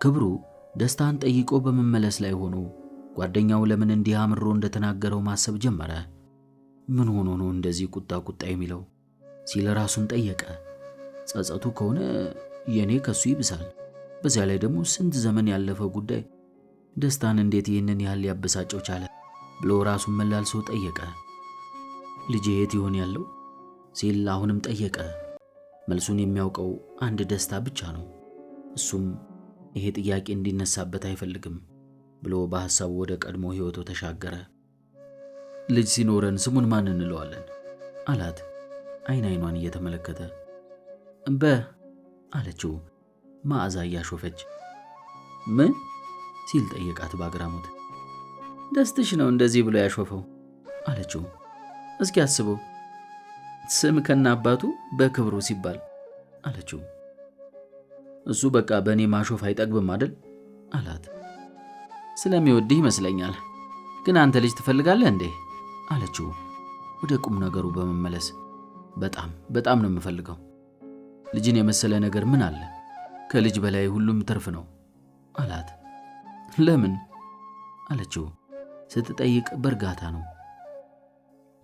ክብሩ ደስታን ጠይቆ በመመለስ ላይ ሆኖ ጓደኛው ለምን እንዲህ አምሮ እንደተናገረው ማሰብ ጀመረ። ምን ሆኖ ነው እንደዚህ ቁጣ የሚለው ሲል ራሱን ጠየቀ። ጸጸቱ ከሆነ የኔ ከሱ ይብሳል። በዚያ ላይ ደግሞ ስንት ዘመን ያለፈው ጉዳይ ደስታን እንዴት ይህንን ያህል ያበሳጨው ቻለ ብሎ ራሱን መላልሶ ጠየቀ። ልጄ የት ይሆን ያለው ሲል አሁንም ጠየቀ። መልሱን የሚያውቀው አንድ ደስታ ብቻ ነው። እሱም ይሄ ጥያቄ እንዲነሳበት አይፈልግም ብሎ በሐሳቡ ወደ ቀድሞ ሕይወቱ ተሻገረ። ልጅ ሲኖረን ስሙን ማን እንለዋለን አላት አይኗን እየተመለከተ። አለችው መዓዛ እያሾፈች። ምን ሲል ጠየቃት በአግራሞት። ደስትሽ ነው እንደዚህ ብሎ ያሾፈው አለችው። እስኪ አስበው ስም ከና አባቱ በክብሩ ሲባል አለችው። እሱ በቃ በእኔ ማሾፍ አይጠግብም አይደል አላት። ስለሚወድህ ይመስለኛል። ግን አንተ ልጅ ትፈልጋለህ እንዴ አለችው ወደ ቁም ነገሩ በመመለስ። በጣም ነው የምፈልገው። ልጅን የመሰለ ነገር ምን አለ? ከልጅ በላይ ሁሉም ትርፍ ነው አላት። ለምን አለችው ስትጠይቅ በእርጋታ ነው።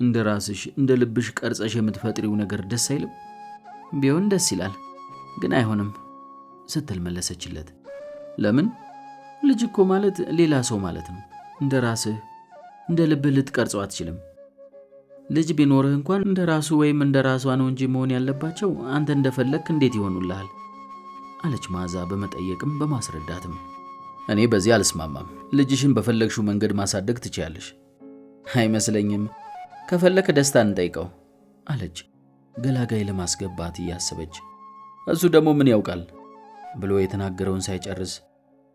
እንደ ራስሽ እንደ ልብሽ ቀርጸሽ የምትፈጥሪው ነገር ደስ አይልም? ቢሆን ደስ ይላል፣ ግን አይሆንም ስትል መለሰችለት። ለምን? ልጅ እኮ ማለት ሌላ ሰው ማለት ነው። እንደ ራስህ እንደ ልብህ ልትቀርጸው አትችልም። ልጅ ቢኖርህ እንኳን እንደ ራሱ ወይም እንደ ራሷ ነው እንጂ መሆን ያለባቸው አንተ እንደፈለግክ እንዴት ይሆኑልሃል አለች መዓዛ በመጠየቅም በማስረዳትም። እኔ በዚህ አልስማማም። ልጅሽን በፈለግሽው መንገድ ማሳደግ ትችያለሽ። አይመስለኝም። ከፈለክ ደስታን እንጠይቀው አለች ገላጋይ ለማስገባት እያሰበች። እሱ ደግሞ ምን ያውቃል ብሎ የተናገረውን ሳይጨርስ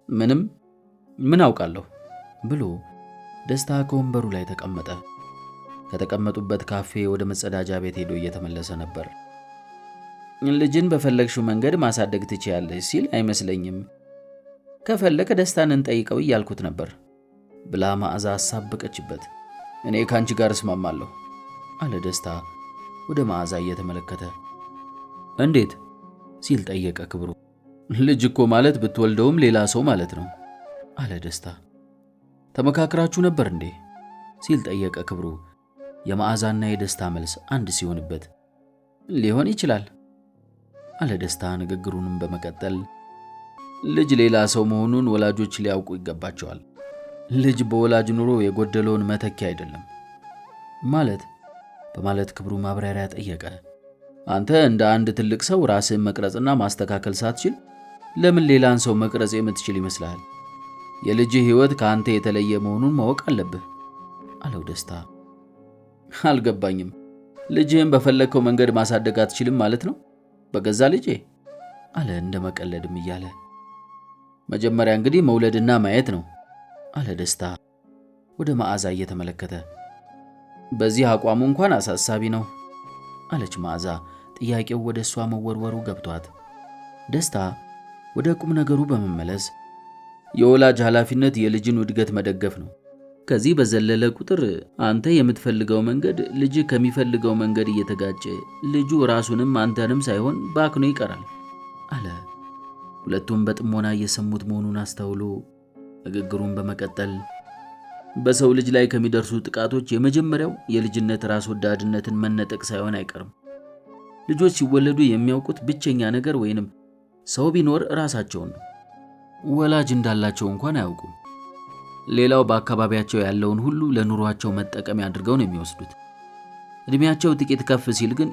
ምን አውቃለሁ ብሎ ደስታ ከወንበሩ ላይ ተቀመጠ። ከተቀመጡበት ካፌ ወደ መጸዳጃ ቤት ሄዶ እየተመለሰ ነበር። ልጅን በፈለግሽው መንገድ ማሳደግ ትችያለሽ ሲል አይመስለኝም። ከፈለክ ደስታን እንጠይቀው እያልኩት ነበር ብላ መዓዛ አሳበቀችበት። እኔ ካንቺ ጋር እስማማለሁ አለ ደስታ ወደ መዓዛ እየተመለከተ። እንዴት ሲል ጠየቀ ክብሩ። ልጅ እኮ ማለት ብትወልደውም ሌላ ሰው ማለት ነው አለ ደስታ። ተመካክራችሁ ነበር እንዴ ሲል ጠየቀ ክብሩ። የመዓዛና የደስታ መልስ አንድ ሲሆንበት ሊሆን ይችላል አለ ደስታ ንግግሩንም በመቀጠል። ልጅ ሌላ ሰው መሆኑን ወላጆች ሊያውቁ ይገባቸዋል። ልጅ በወላጅ ኑሮ የጎደለውን መተኪያ አይደለም ማለት በማለት ክብሩ ማብራሪያ ጠየቀ። አንተ እንደ አንድ ትልቅ ሰው ራስህን መቅረጽና ማስተካከል ሳትችል ለምን ሌላን ሰው መቅረጽ የምትችል ይመስልሃል? የልጅህ ሕይወት ከአንተ የተለየ መሆኑን ማወቅ አለብህ አለው ደስታ። አልገባኝም። ልጅህን በፈለግከው መንገድ ማሳደግ አትችልም ማለት ነው በገዛ ልጄ አለ እንደ መቀለድም እያለ። መጀመሪያ እንግዲህ መውለድና ማየት ነው አለ ደስታ ወደ መዓዛ እየተመለከተ። በዚህ አቋሙ እንኳን አሳሳቢ ነው አለች መዓዛ ጥያቄው ወደ እሷ መወርወሩ ገብቷት። ደስታ ወደ ቁም ነገሩ በመመለስ የወላጅ ኃላፊነት የልጅን እድገት መደገፍ ነው። ከዚህ በዘለለ ቁጥር አንተ የምትፈልገው መንገድ ልጅ ከሚፈልገው መንገድ እየተጋጨ ልጁ ራሱንም አንተንም ሳይሆን ባክኖ ይቀራል አለ። ሁለቱም በጥሞና እየሰሙት መሆኑን አስተውሎ ንግግሩን በመቀጠል በሰው ልጅ ላይ ከሚደርሱ ጥቃቶች የመጀመሪያው የልጅነት ራስ ወዳድነትን መነጠቅ ሳይሆን አይቀርም። ልጆች ሲወለዱ የሚያውቁት ብቸኛ ነገር ወይንም ሰው ቢኖር ራሳቸውን ነው። ወላጅ እንዳላቸው እንኳን አያውቁም። ሌላው በአካባቢያቸው ያለውን ሁሉ ለኑሯቸው መጠቀሚያ አድርገው ነው የሚወስዱት። እድሜያቸው ጥቂት ከፍ ሲል ግን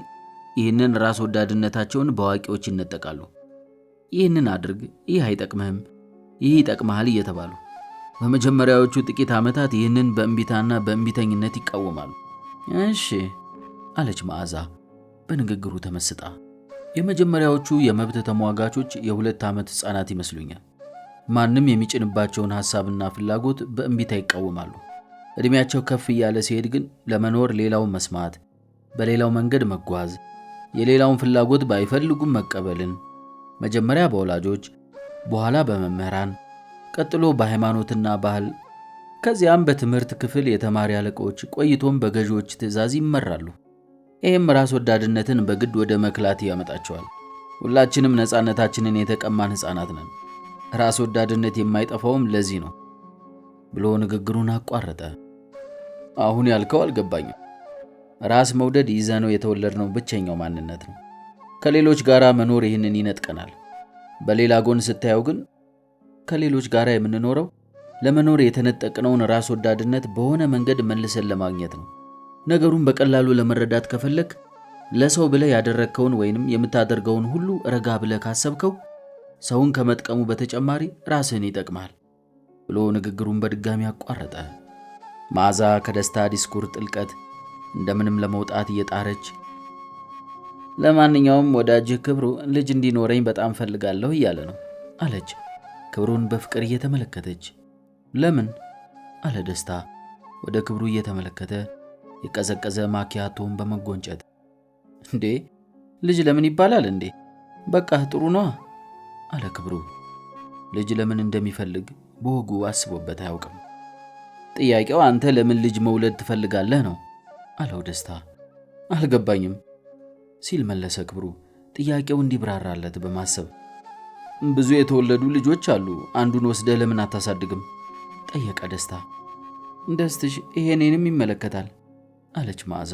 ይህንን ራስ ወዳድነታቸውን በአዋቂዎች ይነጠቃሉ። ይህንን አድርግ፣ ይህ አይጠቅምህም፣ ይህ ይጠቅምሃል እየተባሉ በመጀመሪያዎቹ ጥቂት ዓመታት ይህንን በእንቢታና በእንቢተኝነት ይቃወማሉ። እሺ አለች መዓዛ በንግግሩ ተመስጣ። የመጀመሪያዎቹ የመብት ተሟጋቾች የ2 ዓመት ሕፃናት ይመስሉኛል። ማንም የሚጭንባቸውን ሐሳብና ፍላጎት በእንቢታ ይቃወማሉ። እድሜያቸው ከፍ እያለ ሲሄድ ግን ለመኖር ሌላውን መስማት፣ በሌላው መንገድ መጓዝ፣ የሌላውን ፍላጎት ባይፈልጉም መቀበልን መጀመሪያ በወላጆች በኋላ በመምህራን ቀጥሎ በሃይማኖትና ባህል ከዚያም በትምህርት ክፍል የተማሪ አለቆች ቆይቶም በገዢዎች ትዕዛዝ ይመራሉ። ይህም ራስ ወዳድነትን በግድ ወደ መክላት ያመጣቸዋል። ሁላችንም ነፃነታችንን የተቀማን ሕፃናት ነን። ራስ ወዳድነት የማይጠፋውም ለዚህ ነው ብሎ ንግግሩን አቋረጠ። አሁን ያልከው አልገባኝም። ራስ መውደድ ይዘነው የተወለድነው ብቸኛው ማንነት ነው። ከሌሎች ጋራ መኖር ይህንን ይነጥቀናል። በሌላ ጎን ስታየው ግን ከሌሎች ጋራ የምንኖረው ለመኖር የተነጠቅነውን ራስ ወዳድነት በሆነ መንገድ መልሰን ለማግኘት ነው። ነገሩን በቀላሉ ለመረዳት ከፈለክ ለሰው ብለህ ያደረግከውን ወይንም የምታደርገውን ሁሉ ረጋ ብለህ ካሰብከው ሰውን ከመጥቀሙ በተጨማሪ ራስህን ይጠቅማል ብሎ ንግግሩን በድጋሚ አቋረጠ። መዓዛ ከደስታ ዲስኩር ጥልቀት እንደምንም ለመውጣት እየጣረች ለማንኛውም ወዳጅህ ክብሩ ልጅ እንዲኖረኝ በጣም ፈልጋለሁ እያለ ነው አለች፣ ክብሩን በፍቅር እየተመለከተች። ለምን አለ ደስታ ወደ ክብሩ እየተመለከተ የቀዘቀዘ ማኪያቶን በመጎንጨት። እንዴ ልጅ ለምን ይባላል እንዴ? በቃ ጥሩ ነዋ አለ ክብሩ። ልጅ ለምን እንደሚፈልግ በወጉ አስቦበት አያውቅም። ጥያቄው አንተ ለምን ልጅ መውለድ ትፈልጋለህ ነው አለው ደስታ። አልገባኝም ሲል መለሰ ክብሩ ጥያቄው እንዲብራራለት በማሰብ። ብዙ የተወለዱ ልጆች አሉ፣ አንዱን ወስደህ ለምን አታሳድግም ጠየቀ ደስታ። ደስትሽ ይሄ እኔንም ይመለከታል አለች መዓዛ።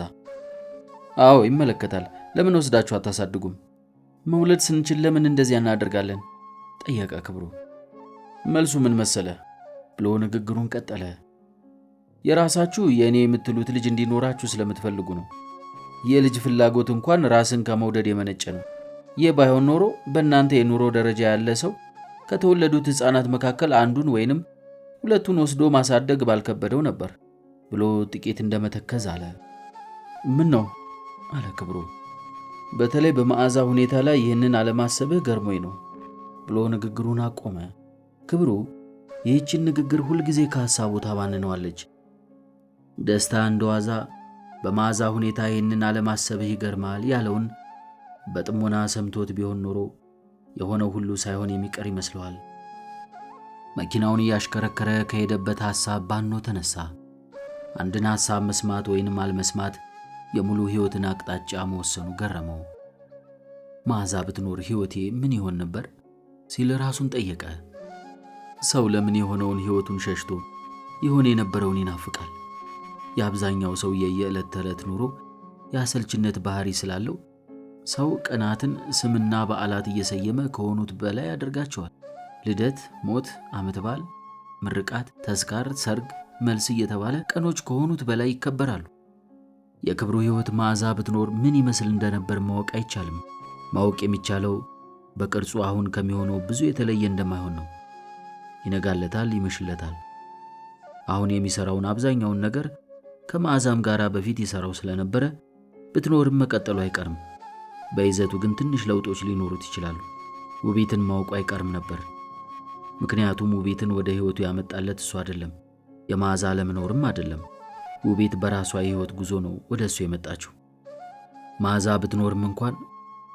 አዎ ይመለከታል፣ ለምን ወስዳችሁ አታሳድጉም? መውለድ ስንችል ለምን እንደዚያ እናደርጋለን ጠየቀ ክብሩ። መልሱ ምን መሰለ ብሎ ንግግሩን ቀጠለ። የራሳችሁ የእኔ የምትሉት ልጅ እንዲኖራችሁ ስለምትፈልጉ ነው። የልጅ ፍላጎት እንኳን ራስን ከመውደድ የመነጨ ነው። ይህ ባይሆን ኖሮ በእናንተ የኑሮ ደረጃ ያለ ሰው ከተወለዱት ሕፃናት መካከል አንዱን ወይንም ሁለቱን ወስዶ ማሳደግ ባልከበደው ነበር ብሎ ጥቂት እንደመተከዝ አለ። ምን ነው አለ ክብሩ። በተለይ በመዓዛ ሁኔታ ላይ ይህንን አለማሰብህ ገርሞኝ ነው ብሎ ንግግሩን አቆመ። ክብሩ ይህችን ንግግር ሁልጊዜ ከሐሳቡ ታባንነዋለች። ደስታ እንደዋዛ በመዓዛ ሁኔታ ይህንን አለማሰብህ ይገርማል ያለውን በጥሞና ሰምቶት ቢሆን ኖሮ የሆነው ሁሉ ሳይሆን የሚቀር ይመስለዋል። መኪናውን እያሽከረከረ ከሄደበት ሐሳብ ባኖ ተነሳ። አንድን ሐሳብ መስማት ወይንም አልመስማት የሙሉ ሕይወትን አቅጣጫ መወሰኑ ገረመው። መዓዛ ብትኖር ሕይወቴ ምን ይሆን ነበር ሲል ራሱን ጠየቀ። ሰው ለምን የሆነውን ሕይወቱን ሸሽቶ ይሆን የነበረውን ይናፍቃል? የአብዛኛው ሰው የየዕለት ተዕለት ኑሮ የአሰልችነት ባህሪ ስላለው ሰው ቀናትን ስምና በዓላት እየሰየመ ከሆኑት በላይ ያደርጋቸዋል። ልደት፣ ሞት፣ ዓመት በዓል፣ ምርቃት፣ ተስካር፣ ሰርግ፣ መልስ እየተባለ ቀኖች ከሆኑት በላይ ይከበራሉ። የክብሩ ሕይወት መዓዛ ብትኖር ምን ይመስል እንደነበር ማወቅ አይቻልም። ማወቅ የሚቻለው በቅርጹ አሁን ከሚሆነው ብዙ የተለየ እንደማይሆን ነው። ይነጋለታል፣ ይመሽለታል። አሁን የሚሰራውን አብዛኛውን ነገር ከመዓዛም ጋር በፊት ይሰራው ስለነበረ ብትኖርም መቀጠሉ አይቀርም። በይዘቱ ግን ትንሽ ለውጦች ሊኖሩት ይችላሉ። ውቤትን ማወቁ አይቀርም ነበር። ምክንያቱም ውቤትን ወደ ሕይወቱ ያመጣለት እሱ አይደለም፣ የመዓዛ ለመኖርም አይደለም። ውቤት በራሷ የሕይወት ጉዞ ነው ወደ እሱ የመጣችው። መዓዛ ብትኖርም እንኳን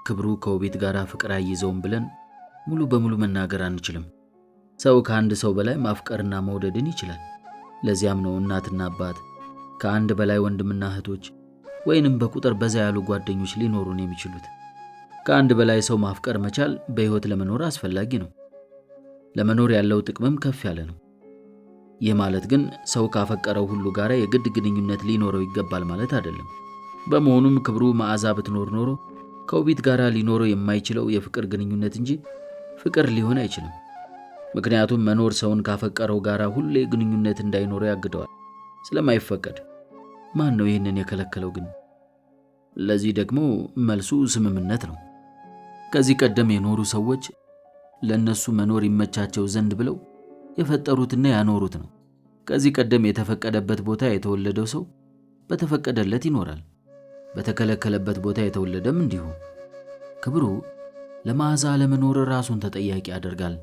ክብሩ ከውቤት ጋር ፍቅር አይይዘውም ብለን ሙሉ በሙሉ መናገር አንችልም። ሰው ከአንድ ሰው በላይ ማፍቀርና መውደድን ይችላል። ለዚያም ነው እናትና አባት፣ ከአንድ በላይ ወንድምና እህቶች ወይንም በቁጥር በዛ ያሉ ጓደኞች ሊኖሩን የሚችሉት። ከአንድ በላይ ሰው ማፍቀር መቻል በሕይወት ለመኖር አስፈላጊ ነው። ለመኖር ያለው ጥቅምም ከፍ ያለ ነው። ይህ ማለት ግን ሰው ካፈቀረው ሁሉ ጋር የግድ ግንኙነት ሊኖረው ይገባል ማለት አይደለም። በመሆኑም ክብሩ መዓዛ ብትኖር ኖሮ ከውቤት ጋር ሊኖረው የማይችለው የፍቅር ግንኙነት እንጂ ፍቅር ሊሆን አይችልም። ምክንያቱም መኖር ሰውን ካፈቀረው ጋር ሁሌ ግንኙነት እንዳይኖረው ያግደዋል ስለማይፈቀድ። ማን ነው ይህንን የከለከለው ግን? ለዚህ ደግሞ መልሱ ስምምነት ነው። ከዚህ ቀደም የኖሩ ሰዎች ለነሱ መኖር ይመቻቸው ዘንድ ብለው የፈጠሩትና ያኖሩት ነው። ከዚህ ቀደም የተፈቀደበት ቦታ የተወለደው ሰው በተፈቀደለት ይኖራል፣ በተከለከለበት ቦታ የተወለደም እንዲሁ። ክብሩ ለመዓዛ ለመኖር ራሱን ተጠያቂ ያደርጋል።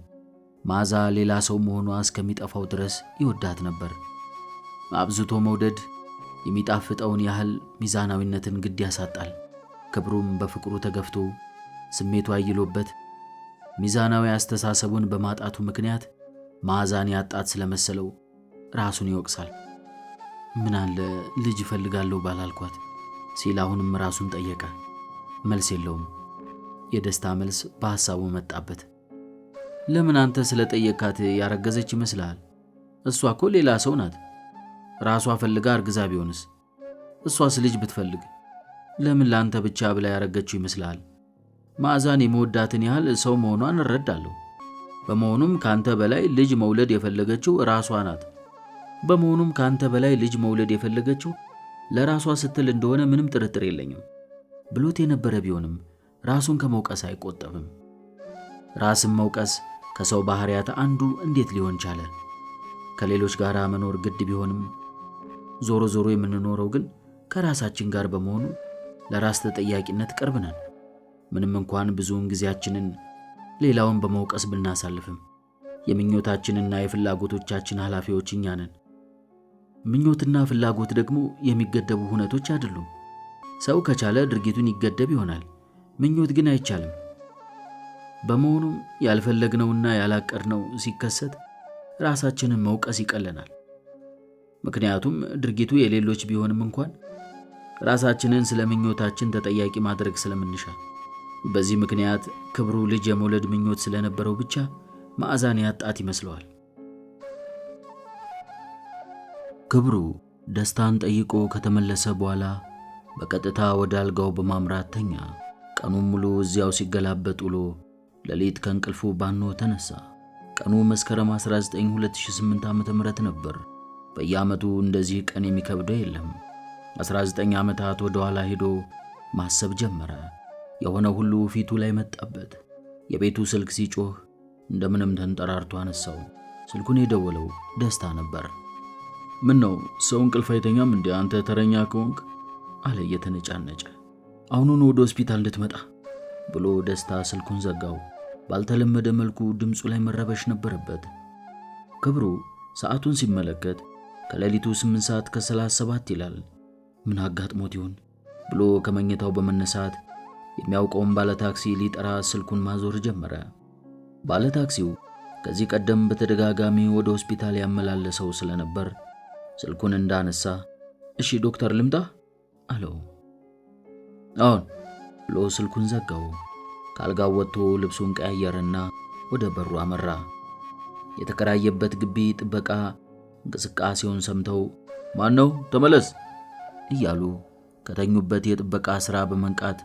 መዓዛ ሌላ ሰው መሆኗ እስከሚጠፋው ድረስ ይወዳት ነበር። አብዝቶ መውደድ የሚጣፍጠውን ያህል ሚዛናዊነትን ግድ ያሳጣል። ክብሩም በፍቅሩ ተገፍቶ ስሜቱ አይሎበት ሚዛናዊ አስተሳሰቡን በማጣቱ ምክንያት መዓዛን ያጣት ስለመሰለው ራሱን ይወቅሳል። ምን አለ ልጅ እፈልጋለሁ ባላልኳት ሲል አሁንም ራሱን ጠየቀ። መልስ የለውም። የደስታ መልስ በሐሳቡ መጣበት። ለምን አንተ ስለጠየካት ያረገዘች ይመስልሃል? እሷ እኮ ሌላ ሰው ናት። ራሷ ፈልጋ እርግዛ ቢሆንስ? እሷስ ልጅ ብትፈልግ ለምን ላንተ ብቻ ብላ ያረገችው ይመስልሃል? መዓዛን የመወዳትን ያህል ሰው መሆኗን እረዳለሁ። በመሆኑም ካንተ በላይ ልጅ መውለድ የፈለገችው ራሷ ናት። በመሆኑም ካንተ በላይ ልጅ መውለድ የፈለገችው ለራሷ ስትል እንደሆነ ምንም ጥርጥር የለኝም ብሎት የነበረ ቢሆንም ራሱን ከመውቀስ አይቆጠብም። ራስን መውቀስ ከሰው ባህሪያት አንዱ እንዴት ሊሆን ቻለ? ከሌሎች ጋር መኖር ግድ ቢሆንም ዞሮ ዞሮ የምንኖረው ግን ከራሳችን ጋር በመሆኑ ለራስ ተጠያቂነት ቅርብ ነን። ምንም እንኳን ብዙውን ጊዜያችንን ሌላውን በመውቀስ ብናሳልፍም የምኞታችንና የፍላጎቶቻችን ኃላፊዎች እኛ ነን። ምኞትና ፍላጎት ደግሞ የሚገደቡ ሁነቶች አይደሉም። ሰው ከቻለ ድርጊቱን ይገደብ ይሆናል፣ ምኞት ግን አይቻልም። በመሆኑም ያልፈለግነውና ያላቀድነው ሲከሰት ራሳችንን መውቀስ ይቀለናል። ምክንያቱም ድርጊቱ የሌሎች ቢሆንም እንኳን ራሳችንን ስለ ምኞታችን ተጠያቂ ማድረግ ስለምንሻ። በዚህ ምክንያት ክብሩ ልጅ የመውለድ ምኞት ስለነበረው ብቻ መዓዛን ያጣት ይመስለዋል። ክብሩ ደስታን ጠይቆ ከተመለሰ በኋላ በቀጥታ ወደ አልጋው በማምራት ተኛ። ቀኑን ሙሉ እዚያው ሲገላበጥ ውሎ ሌሊት ከእንቅልፉ ባኖ ተነሳ። ቀኑ መስከረም 19 2008 ዓ.ም ነበር። በየዓመቱ እንደዚህ ቀን የሚከብደው የለም። 19 ዓመታት ወደ ኋላ ሄዶ ማሰብ ጀመረ። የሆነ ሁሉ ፊቱ ላይ መጣበት። የቤቱ ስልክ ሲጮህ እንደምንም ተንጠራርቶ አነሳው። ስልኩን የደወለው ደስታ ነበር። ምን ነው ሰው እንቅልፍ አይተኛም እንዴ አንተ ተረኛ ከሆንክ? አለ እየተነጫነጨ። አሁኑን ወደ ሆስፒታል እንድትመጣ ብሎ ደስታ ስልኩን ዘጋው። ባልተለመደ መልኩ ድምፁ ላይ መረበሽ ነበረበት። ክብሩ ሰዓቱን ሲመለከት ከሌሊቱ 8:37 ይላል። ምን አጋጥሞት ይሆን ብሎ ከመኝታው በመነሳት የሚያውቀውን ባለታክሲ ሊጠራ ስልኩን ማዞር ጀመረ። ባለታክሲው ከዚህ ቀደም በተደጋጋሚ ወደ ሆስፒታል ያመላለሰው ስለነበር ስልኩን እንዳነሳ እሺ ዶክተር ልምጣ አለው። አሁን ብሎ ስልኩን ዘጋው። ካልጋው ወጥቶ ልብሱን ቀያየረና ወደ በሩ አመራ። የተከራየበት ግቢ ጥበቃ እንቅስቃሴውን ሰምተው ማነው ተመለስ እያሉ ከተኙበት የጥበቃ ሥራ በመንቃት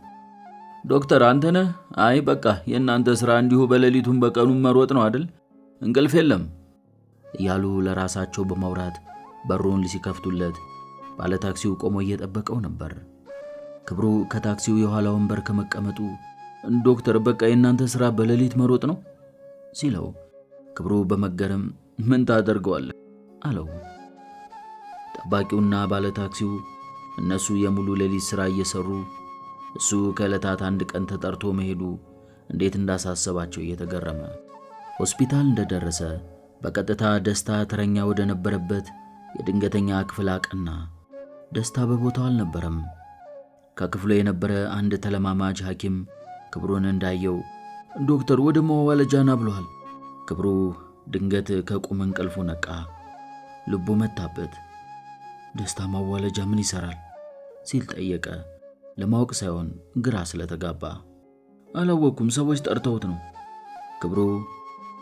ዶክተር አንተ ነህ? አይ በቃ የእናንተ ሥራ እንዲሁ በሌሊቱም በቀኑም መሮጥ ነው አይደል? እንቅልፍ የለም እያሉ ለራሳቸው በማውራት በሩን ሲከፍቱለት ባለታክሲው ቆሞ እየጠበቀው ነበር። ክብሩ ከታክሲው የኋላ ወንበር ከመቀመጡ ዶክተር በቃ የእናንተ ሥራ በሌሊት መሮጥ ነው ሲለው ክብሩ በመገረም ምን ታደርገዋለህ አለው። ጠባቂውና ባለታክሲው እነሱ የሙሉ ሌሊት ሥራ እየሰሩ እሱ ከዕለታት አንድ ቀን ተጠርቶ መሄዱ እንዴት እንዳሳሰባቸው እየተገረመ ሆስፒታል እንደደረሰ በቀጥታ ደስታ ተረኛ ወደ ነበረበት የድንገተኛ ክፍል አቀና። ደስታ በቦታው አልነበረም። ከክፍሉ የነበረ አንድ ተለማማጅ ሐኪም ክብሩን እንዳየው ዶክተር ወደ ማዋለጃ ና ብሏል። ክብሩ ድንገት ከቁም እንቅልፉ ነቃ። ልቡ መታበት። ደስታ ማዋለጃ ምን ይሰራል ሲል ጠየቀ። ለማወቅ ሳይሆን ግራ ስለተጋባ አላወኩም፣ ሰዎች ጠርተውት ነው። ክብሩ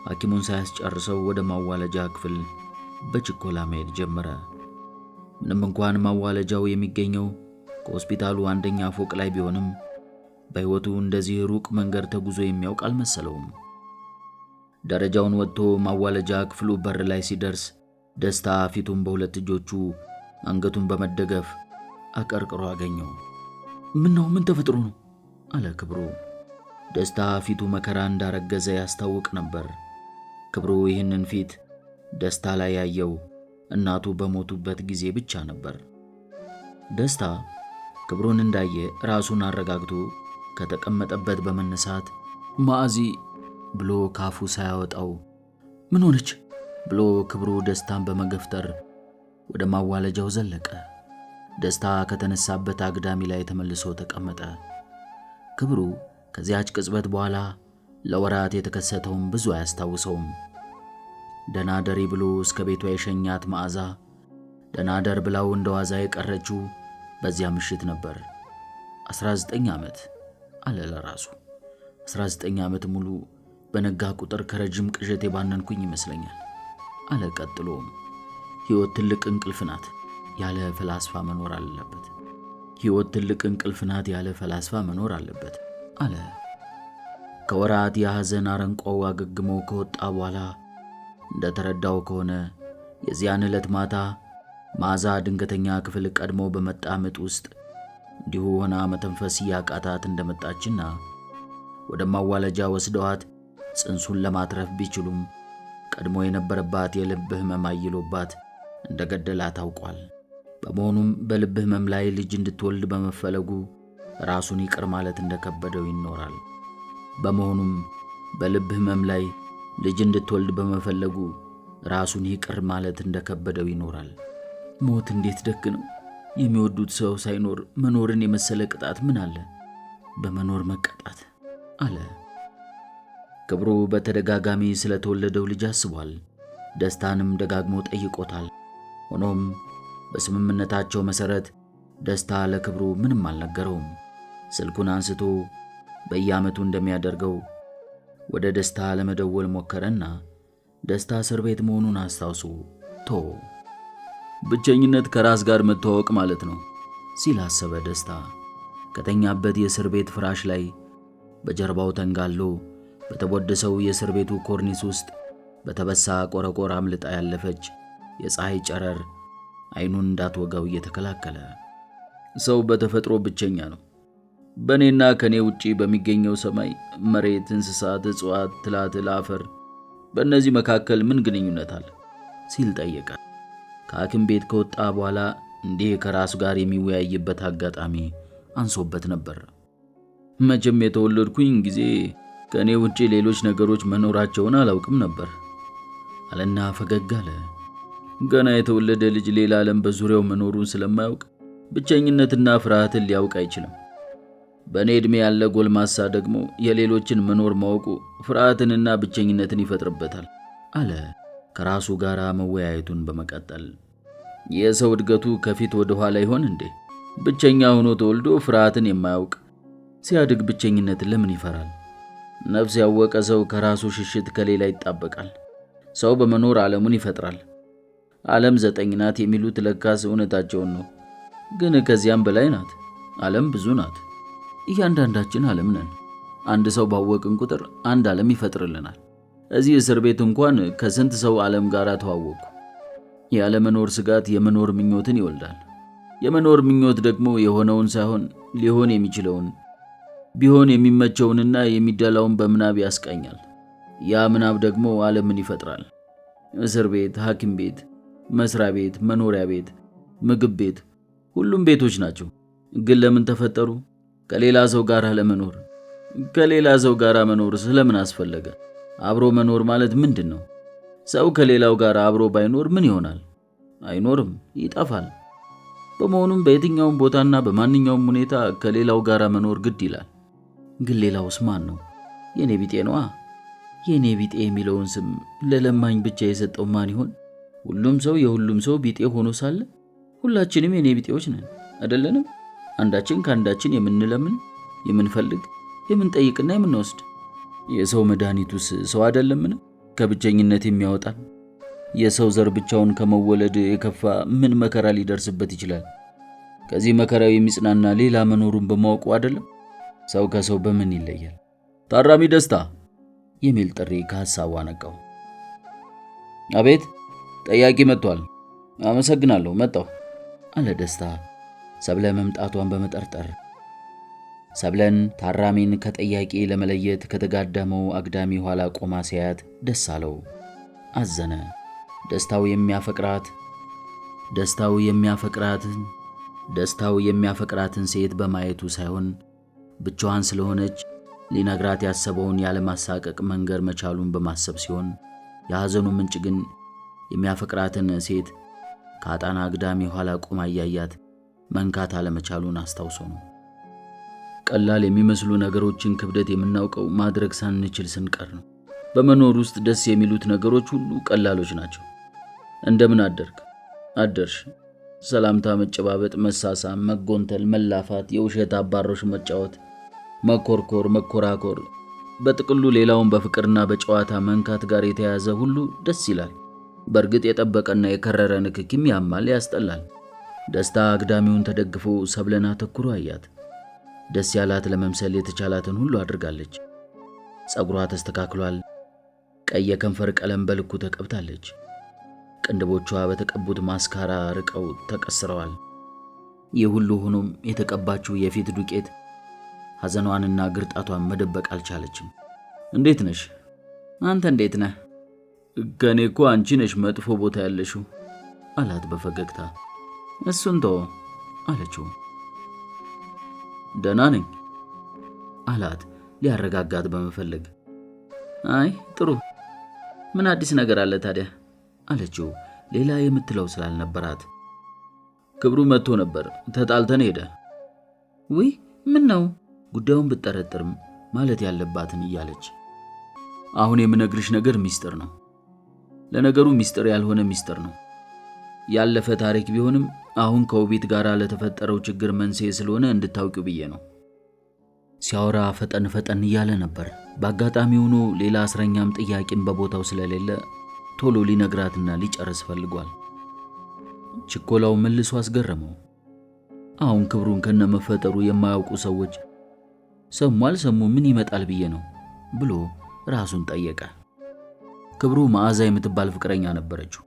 ሐኪሙን ሳያስጨርሰው ወደ ማዋለጃ ክፍል በችኮላ መሄድ ጀመረ። ምንም እንኳን ማዋለጃው የሚገኘው ከሆስፒታሉ አንደኛ ፎቅ ላይ ቢሆንም በሕይወቱ እንደዚህ ሩቅ መንገድ ተጉዞ የሚያውቅ አልመሰለውም። ደረጃውን ወጥቶ ማዋለጃ ክፍሉ በር ላይ ሲደርስ ደስታ ፊቱን በሁለት እጆቹ አንገቱን በመደገፍ አቀርቅሮ አገኘው። ምን ተፈጥሮ ነው አለ ክብሩ። ደስታ ፊቱ መከራ እንዳረገዘ ያስታውቅ ነበር። ክብሩ ይህንን ፊት ደስታ ላይ ያየው እናቱ በሞቱበት ጊዜ ብቻ ነበር። ደስታ ክብሩን እንዳየ ራሱን አረጋግቶ ከተቀመጠበት በመነሳት ማዕዚ ብሎ ካፉ ሳያወጣው ምን ሆነች ብሎ ክብሩ ደስታን በመገፍተር ወደ ማዋለጃው ዘለቀ። ደስታ ከተነሳበት አግዳሚ ላይ ተመልሶ ተቀመጠ። ክብሩ ከዚያች ቅጽበት በኋላ ለወራት የተከሰተውን ብዙ አያስታውሰውም። ደናደሪ ብሎ እስከ ቤቷ የሸኛት መዓዛ ደናደር ብላው እንደዋዛ የቀረችው በዚያ ምሽት ነበር። 19 ዓመት አለ ለራሱ። 19 ዓመት ሙሉ በነጋ ቁጥር ከረጅም ቅዠት የባነንኩኝ ይመስለኛል አለ ቀጥሎም። ሕይወት ትልቅ እንቅልፍ ናት፣ ያለ ፈላስፋ መኖር አለበት። ሕይወት ትልቅ እንቅልፍ ናት፣ ያለ ፈላስፋ መኖር አለበት አለ። ከወራት የሐዘን አረንቋው አገግሞ ከወጣ በኋላ እንደተረዳው ከሆነ የዚያን ዕለት ማታ መዓዛ ድንገተኛ ክፍል ቀድሞ በመጣ ምጥ ውስጥ እንዲሁ ሆና መተንፈስ እያቃታት እንደመጣችና ወደ ማዋለጃ ወስደዋት ጽንሱን ለማትረፍ ቢችሉም ቀድሞ የነበረባት የልብ ህመም አይሎባት እንደገደላት ታውቋል። በመሆኑም በልብ ህመም ላይ ልጅ እንድትወልድ በመፈለጉ ራሱን ይቅር ማለት እንደከበደው ይኖራል። በመሆኑም በልብ ህመም ላይ ልጅ እንድትወልድ በመፈለጉ ራሱን ይቅር ማለት እንደከበደው ይኖራል። ሞት እንዴት ደግ ነው! የሚወዱት ሰው ሳይኖር መኖርን የመሰለ ቅጣት ምን አለ? በመኖር መቀጣት አለ። ክብሩ በተደጋጋሚ ስለተወለደው ልጅ አስቧል። ደስታንም ደጋግሞ ጠይቆታል። ሆኖም በስምምነታቸው መሰረት ደስታ ለክብሩ ምንም አልነገረውም። ስልኩን አንስቶ በየዓመቱ እንደሚያደርገው ወደ ደስታ ለመደወል ሞከረና ደስታ እስር ቤት መሆኑን አስታውሶ ብቸኝነት ከራስ ጋር መተዋወቅ ማለት ነው ሲል አሰበ። ደስታ ከተኛበት የእስር ቤት ፍራሽ ላይ በጀርባው ተንጋሎ በተቦደሰው የእስር ቤቱ ኮርኒስ ውስጥ በተበሳ ቆረቆር አምልጣ ያለፈች የፀሐይ ጨረር አይኑን እንዳትወጋው እየተከላከለ። ሰው በተፈጥሮ ብቸኛ ነው። በእኔና ከኔ ውጪ በሚገኘው ሰማይ፣ መሬት፣ እንስሳት፣ እጽዋት፣ ትላትል፣ አፈር በእነዚህ መካከል ምን ግንኙነት አለ ሲል ጠየቀ። ከሐኪም ቤት ከወጣ በኋላ እንዲህ ከራሱ ጋር የሚወያይበት አጋጣሚ አንሶበት ነበር። መቼም የተወለድኩኝ ጊዜ ከእኔ ውጪ ሌሎች ነገሮች መኖራቸውን አላውቅም ነበር አለና ፈገግ አለ። ገና የተወለደ ልጅ ሌላ ዓለም በዙሪያው መኖሩን ስለማያውቅ ብቸኝነትና ፍርሃትን ሊያውቅ አይችልም። በእኔ ዕድሜ ያለ ጎልማሳ ደግሞ የሌሎችን መኖር ማወቁ ፍርሃትንና ብቸኝነትን ይፈጥርበታል አለ ከራሱ ጋር መወያየቱን በመቀጠል። የሰው እድገቱ ከፊት ወደ ኋላ ይሆን እንዴ? ብቸኛ ሆኖ ተወልዶ ፍርሃትን የማያውቅ ሲያድግ ብቸኝነትን ለምን ይፈራል? ነፍስ ያወቀ ሰው ከራሱ ሽሽት ከሌላ ይጣበቃል። ሰው በመኖር ዓለሙን ይፈጥራል። ዓለም 9 ናት የሚሉት ለካስ እውነታቸውን ነው። ግን ከዚያም በላይ ናት። ዓለም ብዙ ናት። እያንዳንዳችን ዓለም ነን። አንድ ሰው ባወቅን ቁጥር አንድ ዓለም ይፈጥርልናል። እዚህ እስር ቤት እንኳን ከስንት ሰው ዓለም ጋር ተዋወቅኩ። ያለመኖር ስጋት የመኖር ምኞትን ይወልዳል። የመኖር ምኞት ደግሞ የሆነውን ሳይሆን ሊሆን የሚችለውን ቢሆን የሚመቸውንና የሚደላውን በምናብ ያስቃኛል። ያ ምናብ ደግሞ ዓለምን ይፈጥራል። እስር ቤት፣ ሐኪም ቤት፣ መስሪያ ቤት፣ መኖሪያ ቤት፣ ምግብ ቤት ሁሉም ቤቶች ናቸው። ግን ለምን ተፈጠሩ? ከሌላ ሰው ጋር ለመኖር። ከሌላ ሰው ጋር መኖር ስለምን አስፈለገ? አብሮ መኖር ማለት ምንድን ነው? ሰው ከሌላው ጋር አብሮ ባይኖር ምን ይሆናል? አይኖርም፣ ይጠፋል። በመሆኑም በየትኛውም ቦታና በማንኛውም ሁኔታ ከሌላው ጋር መኖር ግድ ይላል። ግን ሌላውስ ማን ነው? የኔ ቢጤ ነዋ። የኔ ቢጤ የሚለውን ስም ለለማኝ ብቻ የሰጠው ማን ይሆን? ሁሉም ሰው የሁሉም ሰው ቢጤ ሆኖ ሳለ ሁላችንም የኔ ቢጤዎች ነን አይደለንም? አንዳችን ከአንዳችን የምንለምን፣ የምንፈልግ፣ የምንጠይቅና የምንወስድ። የሰው መድኃኒቱስ ሰው አይደለምን? ከብቸኝነት የሚያወጣን። የሰው ዘር ብቻውን ከመወለድ የከፋ ምን መከራ ሊደርስበት ይችላል? ከዚህ መከራው የሚጽናና ሌላ መኖሩን በማወቁ አይደለም? ሰው ከሰው በምን ይለያል? ታራሚ ደስታ የሚል ጥሪ ከሐሳቡ አነቃው። አቤት፣ ጠያቂ መጥቷል። አመሰግናለሁ፣ መጣሁ አለ ደስታ ሰብለ መምጣቷን በመጠርጠር። ሰብለን ታራሚን ከጠያቂ ለመለየት ከተጋደመው አግዳሚ ኋላ ቆማ ሲያያት ደስ አለው፣ አዘነ። ደስታው የሚያፈቅራትን ሴት በማየቱ ሳይሆን ብቻዋን ስለሆነች ሊነግራት ያሰበውን ያለማሳቀቅ መንገር መቻሉን በማሰብ ሲሆን፣ የሐዘኑ ምንጭ ግን የሚያፈቅራትን ሴት ከአጣና አግዳሚ ኋላ ቆማ እያያት መንካት አለመቻሉን አስታውሶ ነው። ቀላል የሚመስሉ ነገሮችን ክብደት የምናውቀው ማድረግ ሳንችል ስንቀር ነው። በመኖር ውስጥ ደስ የሚሉት ነገሮች ሁሉ ቀላሎች ናቸው። እንደምን አደርሽ፣ ሰላምታ መጨባበጥ፣ መሳሳም፣ መጎንተል፣ መላፋት፣ የውሸት አባሮሽ መጫወት፣ መኮርኮር፣ መኮራኮር፣ በጥቅሉ ሌላውን በፍቅርና በጨዋታ መንካት ጋር የተያያዘ ሁሉ ደስ ይላል። በእርግጥ የጠበቀና የከረረ ንክኪም ያማል፣ ያስጠላል። ደስታ አግዳሚውን ተደግፎ ሰብለን አተኩሮ አያት። ደስ ያላት ለመምሰል የተቻላትን ሁሉ አድርጋለች። ጸጉሯ ተስተካክሏል። ቀይ የከንፈር ቀለም በልኩ ተቀብታለች። ቅንድቦቿ በተቀቡት ማስካራ ርቀው ተቀስረዋል። ይህ ሁሉ ሆኖም የተቀባችው የፊት ዱቄት ሐዘኗንና ግርጣቷን መደበቅ አልቻለችም። እንዴት ነሽ? አንተ እንዴት ነህ? ከኔ እኮ አንቺ ነሽ መጥፎ ቦታ ያለሽው አላት በፈገግታ። እሱን ተወው አለችው። ደህና ነኝ አላት ሊያረጋጋት በመፈለግ። አይ ጥሩ፣ ምን አዲስ ነገር አለ ታዲያ አለችው ሌላ የምትለው ስላልነበራት። ክብሩ መጥቶ ነበር፣ ተጣልተን ሄደ። ውይ ምን ነው? ጉዳዩን ብትጠረጥርም ማለት ያለባትን እያለች። አሁን የምነግርሽ ነገር ሚስጥር ነው። ለነገሩ ሚስጥር ያልሆነ ሚስጥር ነው። ያለፈ ታሪክ ቢሆንም አሁን ከውቢት ጋር ለተፈጠረው ችግር መንስኤ ስለሆነ እንድታውቂው ብዬ ነው። ሲያወራ ፈጠን ፈጠን እያለ ነበር። በአጋጣሚ ሆኖ ሌላ እስረኛም ጥያቄም በቦታው ስለሌለ ቶሎ ሊነግራትና ሊጨርስ ፈልጓል። ችኮላው መልሶ አስገረመው። አሁን ክብሩን ከነመፈጠሩ የማያውቁ ሰዎች ሰሙ አልሰሙ ምን ይመጣል ብዬ ነው ብሎ ራሱን ጠየቀ። ክብሩ መዓዛ የምትባል ፍቅረኛ ነበረችው።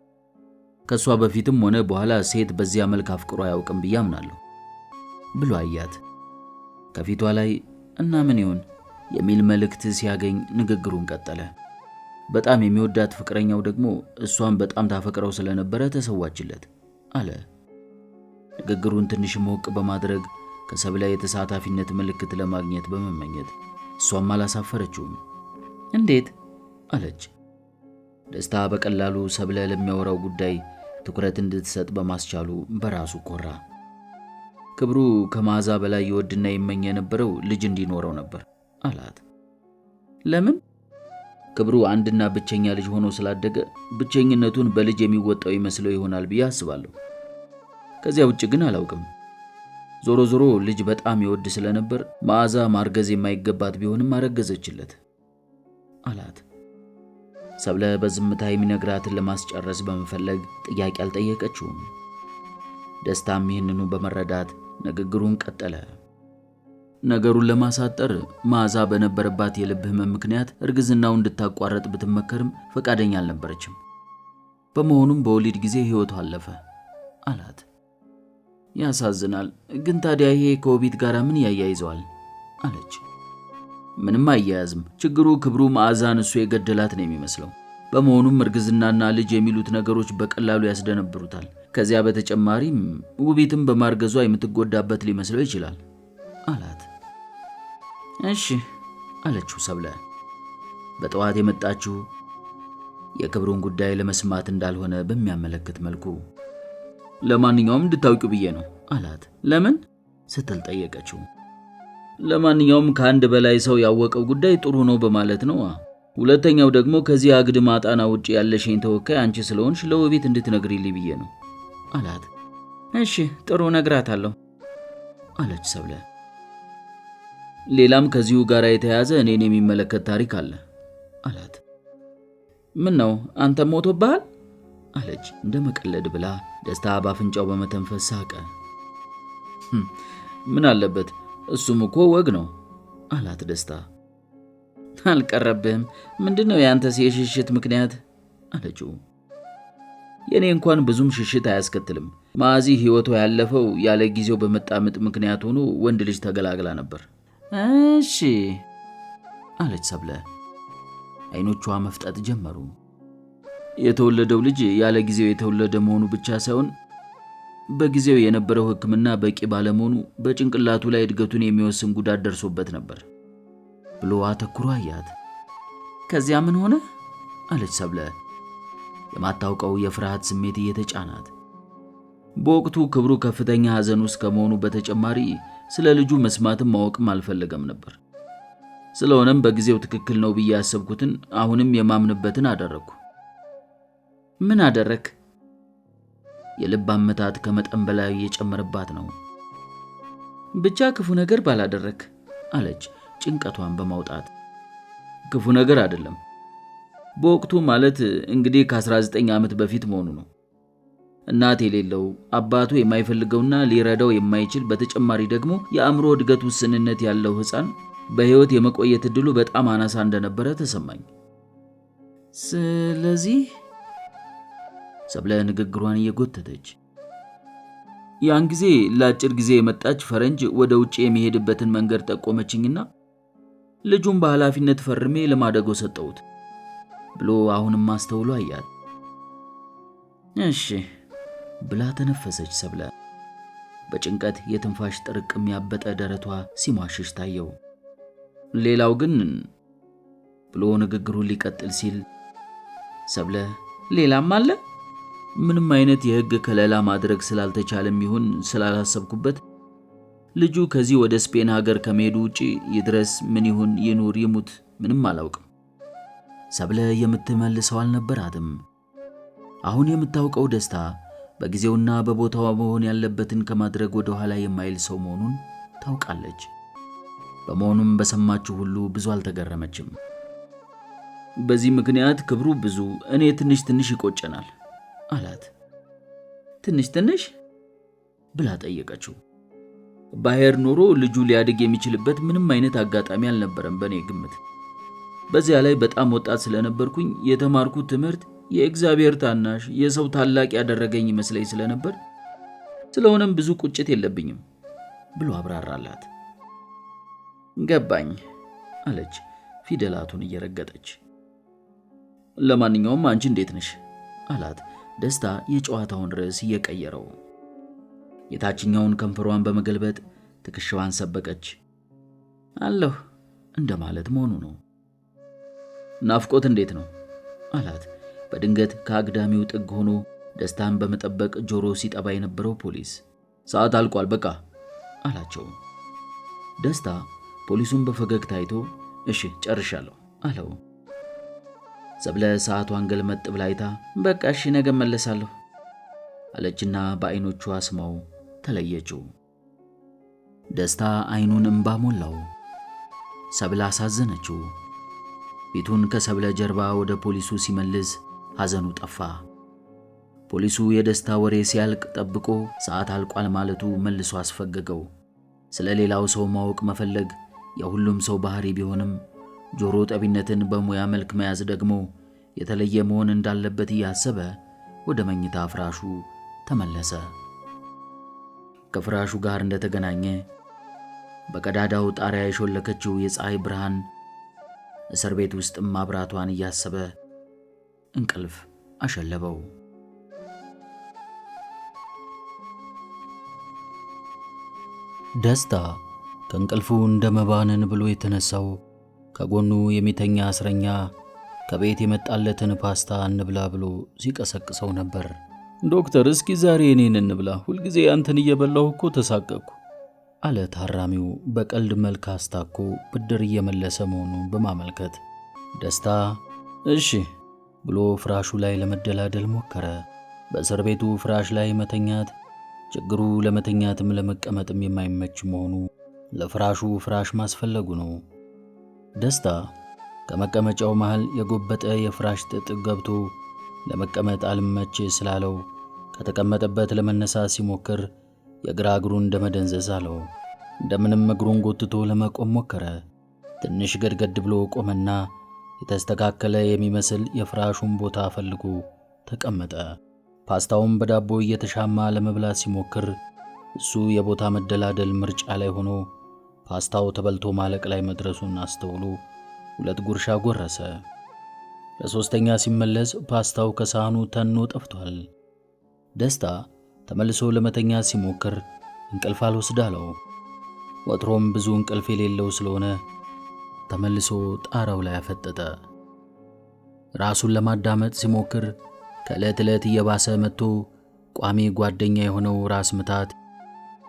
ከሷ በፊትም ሆነ በኋላ ሴት በዚያ መልክ አፍቅሮ አያውቅም ብዬ አምናለሁ ብሎ አያት። ከፊቷ ላይ እና ምን ይሆን የሚል መልእክት ሲያገኝ ንግግሩን ቀጠለ። በጣም የሚወዳት ፍቅረኛው ደግሞ እሷን በጣም ታፈቅረው ስለነበረ ተሰዋችለት አለ። ንግግሩን ትንሽ ሞቅ በማድረግ ከሰብለ የተሳታፊነት ምልክት ለማግኘት በመመኘት እሷም አላሳፈረችውም። እንዴት አለች። ደስታ በቀላሉ ሰብለ ለሚያወራው ጉዳይ ትኩረት እንድትሰጥ በማስቻሉ በራሱ ኮራ። ክብሩ ከመዓዛ በላይ ይወድና ይመኝ የነበረው ልጅ እንዲኖረው ነበር አላት። ለምን? ክብሩ አንድና ብቸኛ ልጅ ሆኖ ስላደገ ብቸኝነቱን በልጅ የሚወጣው ይመስለው ይሆናል ብዬ አስባለሁ። ከዚያ ውጭ ግን አላውቅም። ዞሮ ዞሮ ልጅ በጣም ይወድ ስለነበር መዓዛ ማርገዝ የማይገባት ቢሆንም አረገዘችለት አላት። ሰብለ በዝምታ የሚነግራትን ለማስጨረስ በመፈለግ ጥያቄ አልጠየቀችውም። ደስታም ይህንኑ በመረዳት ንግግሩን ቀጠለ። ነገሩን ለማሳጠር መዓዛ በነበረባት የልብ ህመም ምክንያት እርግዝናው እንድታቋረጥ ብትመከርም ፈቃደኛ አልነበረችም። በመሆኑም በወሊድ ጊዜ ህይወቷ አለፈ አላት። ያሳዝናል። ግን ታዲያ ይሄ ከውቢት ጋር ምን ያያይዘዋል አለች። ምንም አያያዝም። ችግሩ ክብሩ መዓዛን እሱ የገደላት ነው የሚመስለው። በመሆኑም እርግዝናና ልጅ የሚሉት ነገሮች በቀላሉ ያስደነብሩታል። ከዚያ በተጨማሪም ውቢትም በማርገዟ የምትጎዳበት ሊመስለው ይችላል አላት። እሺ አለችው ሰብለ። በጠዋት የመጣችው የክብሩን ጉዳይ ለመስማት እንዳልሆነ በሚያመለክት መልኩ ለማንኛውም እንድታውቂው ብዬ ነው አላት። ለምን ስትል ጠየቀችው። ለማንኛውም ከአንድ በላይ ሰው ያወቀው ጉዳይ ጥሩ ነው በማለት ነው። ሁለተኛው ደግሞ ከዚህ አግድም አጣና ውጪ ያለሽኝ ተወካይ አንቺ ስለሆንሽ ለውቢት እንድትነግሪልኝ ብዬ ነው አላት። እሺ ጥሩ ነግራታለሁ አለች ሰብለ። ሌላም ከዚሁ ጋር የተያያዘ እኔን የሚመለከት ታሪክ አለ አላት። ምን ነው አንተ ሞቶብሃል አለች እንደ መቀለድ ብላ። ደስታ ባፍንጫው በመተንፈስ ሳቀ። ምን አለበት እሱም እኮ ወግ ነው አላት ደስታ። አልቀረብህም። ምንድነው ያንተስ የሽሽት ምክንያት አለችው። የኔ እንኳን ብዙም ሽሽት አያስከትልም። ማዚ ህይወቷ ያለፈው ያለ ጊዜው በመጣምጥ ምክንያት ሆኖ ወንድ ልጅ ተገላግላ ነበር። እሺ አለች ሰብለ። አይኖቿ መፍጠጥ ጀመሩ። የተወለደው ልጅ ያለ ጊዜው የተወለደ መሆኑ ብቻ ሳይሆን በጊዜው የነበረው ሕክምና በቂ ባለመሆኑ በጭንቅላቱ ላይ እድገቱን የሚወስን ጉዳት ደርሶበት ነበር ብሎ አተኩሮ አያት። ከዚያ ምን ሆነ አለች ሰብለ፣ የማታውቀው የፍርሃት ስሜት እየተጫናት። በወቅቱ ክብሩ ከፍተኛ ሐዘን ውስጥ ከመሆኑ በተጨማሪ ስለ ልጁ መስማትም ማወቅም አልፈለገም ነበር። ስለሆነም በጊዜው ትክክል ነው ብዬ ያሰብኩትን አሁንም የማምንበትን አደረግኩ። ምን አደረክ? የልብ አመታት ከመጠን በላይ እየጨመረባት ነው። ብቻ ክፉ ነገር ባላደረክ አለች ጭንቀቷን በማውጣት። ክፉ ነገር አይደለም። በወቅቱ ማለት እንግዲህ ከ19 ዓመት በፊት መሆኑ ነው። እናት የሌለው አባቱ የማይፈልገውና ሊረዳው የማይችል በተጨማሪ ደግሞ የአእምሮ እድገት ውስንነት ያለው ሕፃን በሕይወት የመቆየት ዕድሉ በጣም አናሳ እንደነበረ ተሰማኝ። ስለዚህ ሰብለ ንግግሯን እየጎተተች ያን ጊዜ ለአጭር ጊዜ የመጣች ፈረንጅ ወደ ውጭ የሚሄድበትን መንገድ ጠቆመችኝና ልጁን በኃላፊነት ፈርሜ ለማደጎ ሰጠሁት ብሎ አሁንም አስተውሎ አያት። እሺ ብላ ተነፈሰች ሰብለ። በጭንቀት የትንፋሽ ጥርቅም ያበጠ ደረቷ ሲሟሽሽ ታየው። ሌላው ግን ብሎ ንግግሩን ሊቀጥል ሲል ሰብለ ሌላም አለ። ምንም አይነት የሕግ ከለላ ማድረግ ስላልተቻለም ይሁን ስላላሰብኩበት ልጁ ከዚህ ወደ ስፔን ሀገር ከመሄዱ ውጪ ይድረስ ምን ይሁን ይኑር ይሙት ምንም አላውቅም። ሰብለ የምትመልሰው አልነበራትም። አሁን የምታውቀው ደስታ በጊዜውና በቦታው መሆን ያለበትን ከማድረግ ወደ ኋላ የማይል ሰው መሆኑን ታውቃለች። በመሆኑም በሰማችው ሁሉ ብዙ አልተገረመችም። በዚህ ምክንያት ክብሩ ብዙ፣ እኔ ትንሽ ትንሽ ይቆጨናል አላት። ትንሽ ትንሽ ብላ ጠየቀችው። ባሄር ኖሮ ልጁ ሊያድግ የሚችልበት ምንም አይነት አጋጣሚ አልነበረም በእኔ ግምት። በዚያ ላይ በጣም ወጣት ስለነበርኩኝ የተማርኩት ትምህርት የእግዚአብሔር ታናሽ የሰው ታላቅ ያደረገኝ ይመስለኝ ስለነበር ስለሆነም ብዙ ቁጭት የለብኝም ብሎ አብራራላት። ገባኝ አለች ፊደላቱን እየረገጠች። ለማንኛውም አንቺ እንዴት ነሽ አላት ደስታ የጨዋታውን ርዕስ እየቀየረው። የታችኛውን ከንፈሯን በመገልበጥ ትከሻዋን ሰበቀች። አለሁ እንደማለት መሆኑ ነው። ናፍቆት እንዴት ነው አላት በድንገት ከአግዳሚው ጥግ ሆኖ ደስታን በመጠበቅ ጆሮ ሲጠባ የነበረው ፖሊስ። ሰዓት አልቋል በቃ አላቸው። ደስታ ፖሊሱን በፈገግታ አይቶ እሺ ጨርሻለሁ አለው። ሰብለ ሰዓቷን ገልመጥ ብላ አይታ በቃ እሺ ነገ መለሳለሁ አለችና በአይኖቿ አስማው ተለየችው። ደስታ አይኑን እንባ ሞላው። ሰብለ አሳዘነችው። ፊቱን ከሰብለ ጀርባ ወደ ፖሊሱ ሲመልስ ሐዘኑ ጠፋ። ፖሊሱ የደስታ ወሬ ሲያልቅ ጠብቆ ሰዓት አልቋል ማለቱ መልሶ አስፈገገው። ስለ ሌላው ሰው ማወቅ መፈለግ የሁሉም ሰው ባህሪ ቢሆንም ጆሮ ጠቢነትን በሙያ መልክ መያዝ ደግሞ የተለየ መሆን እንዳለበት እያሰበ ወደ መኝታ ፍራሹ ተመለሰ። ከፍራሹ ጋር እንደተገናኘ በቀዳዳው ጣሪያ የሾለከችው የፀሐይ ብርሃን እስር ቤት ውስጥ ማብራቷን እያሰበ እንቅልፍ አሸለበው። ደስታ ከእንቅልፉ እንደመባነን ብሎ የተነሳው ከጎኑ የሚተኛ እስረኛ ከቤት የመጣለትን ፓስታ እንብላ ብሎ ሲቀሰቅሰው ነበር። ዶክተር እስኪ ዛሬ እኔን እንብላ፣ ሁልጊዜ አንተን እየበላሁ እኮ ተሳቀቅኩ አለ ታራሚው በቀልድ መልክ አስታኮ ብድር እየመለሰ መሆኑን በማመልከት። ደስታ እሺ ብሎ ፍራሹ ላይ ለመደላደል ሞከረ። በእስር ቤቱ ፍራሽ ላይ መተኛት ችግሩ ለመተኛትም ለመቀመጥም የማይመች መሆኑ ለፍራሹ ፍራሽ ማስፈለጉ ነው። ደስታ ከመቀመጫው መሃል የጎበጠ የፍራሽ ጥጥ ገብቶ ለመቀመጥ አልመች ስላለው ከተቀመጠበት ለመነሳት ሲሞክር የግራ እግሩን እንደመደንዘዝ አለው። እንደምንም እግሩን ጎትቶ ለመቆም ሞከረ። ትንሽ ገድገድ ብሎ ቆመና የተስተካከለ የሚመስል የፍራሹን ቦታ ፈልጎ ተቀመጠ። ፓስታውን በዳቦ እየተሻማ ለመብላት ሲሞክር እሱ የቦታ መደላደል ምርጫ ላይ ሆኖ ፓስታው ተበልቶ ማለቅ ላይ መድረሱን አስተውሎ 2 ጉርሻ ጎረሰ። ለሶስተኛ ሲመለስ ፓስታው ከሳህኑ ተኖ ጠፍቷል። ደስታ ተመልሶ ለመተኛ ሲሞክር እንቅልፍ አልወስድ አለው። ወትሮም ብዙ እንቅልፍ የሌለው ስለሆነ ተመልሶ ጣራው ላይ አፈጠጠ። ራሱን ለማዳመጥ ሲሞክር ከዕለት ዕለት እየባሰ መጥቶ ቋሚ ጓደኛ የሆነው ራስ ምታት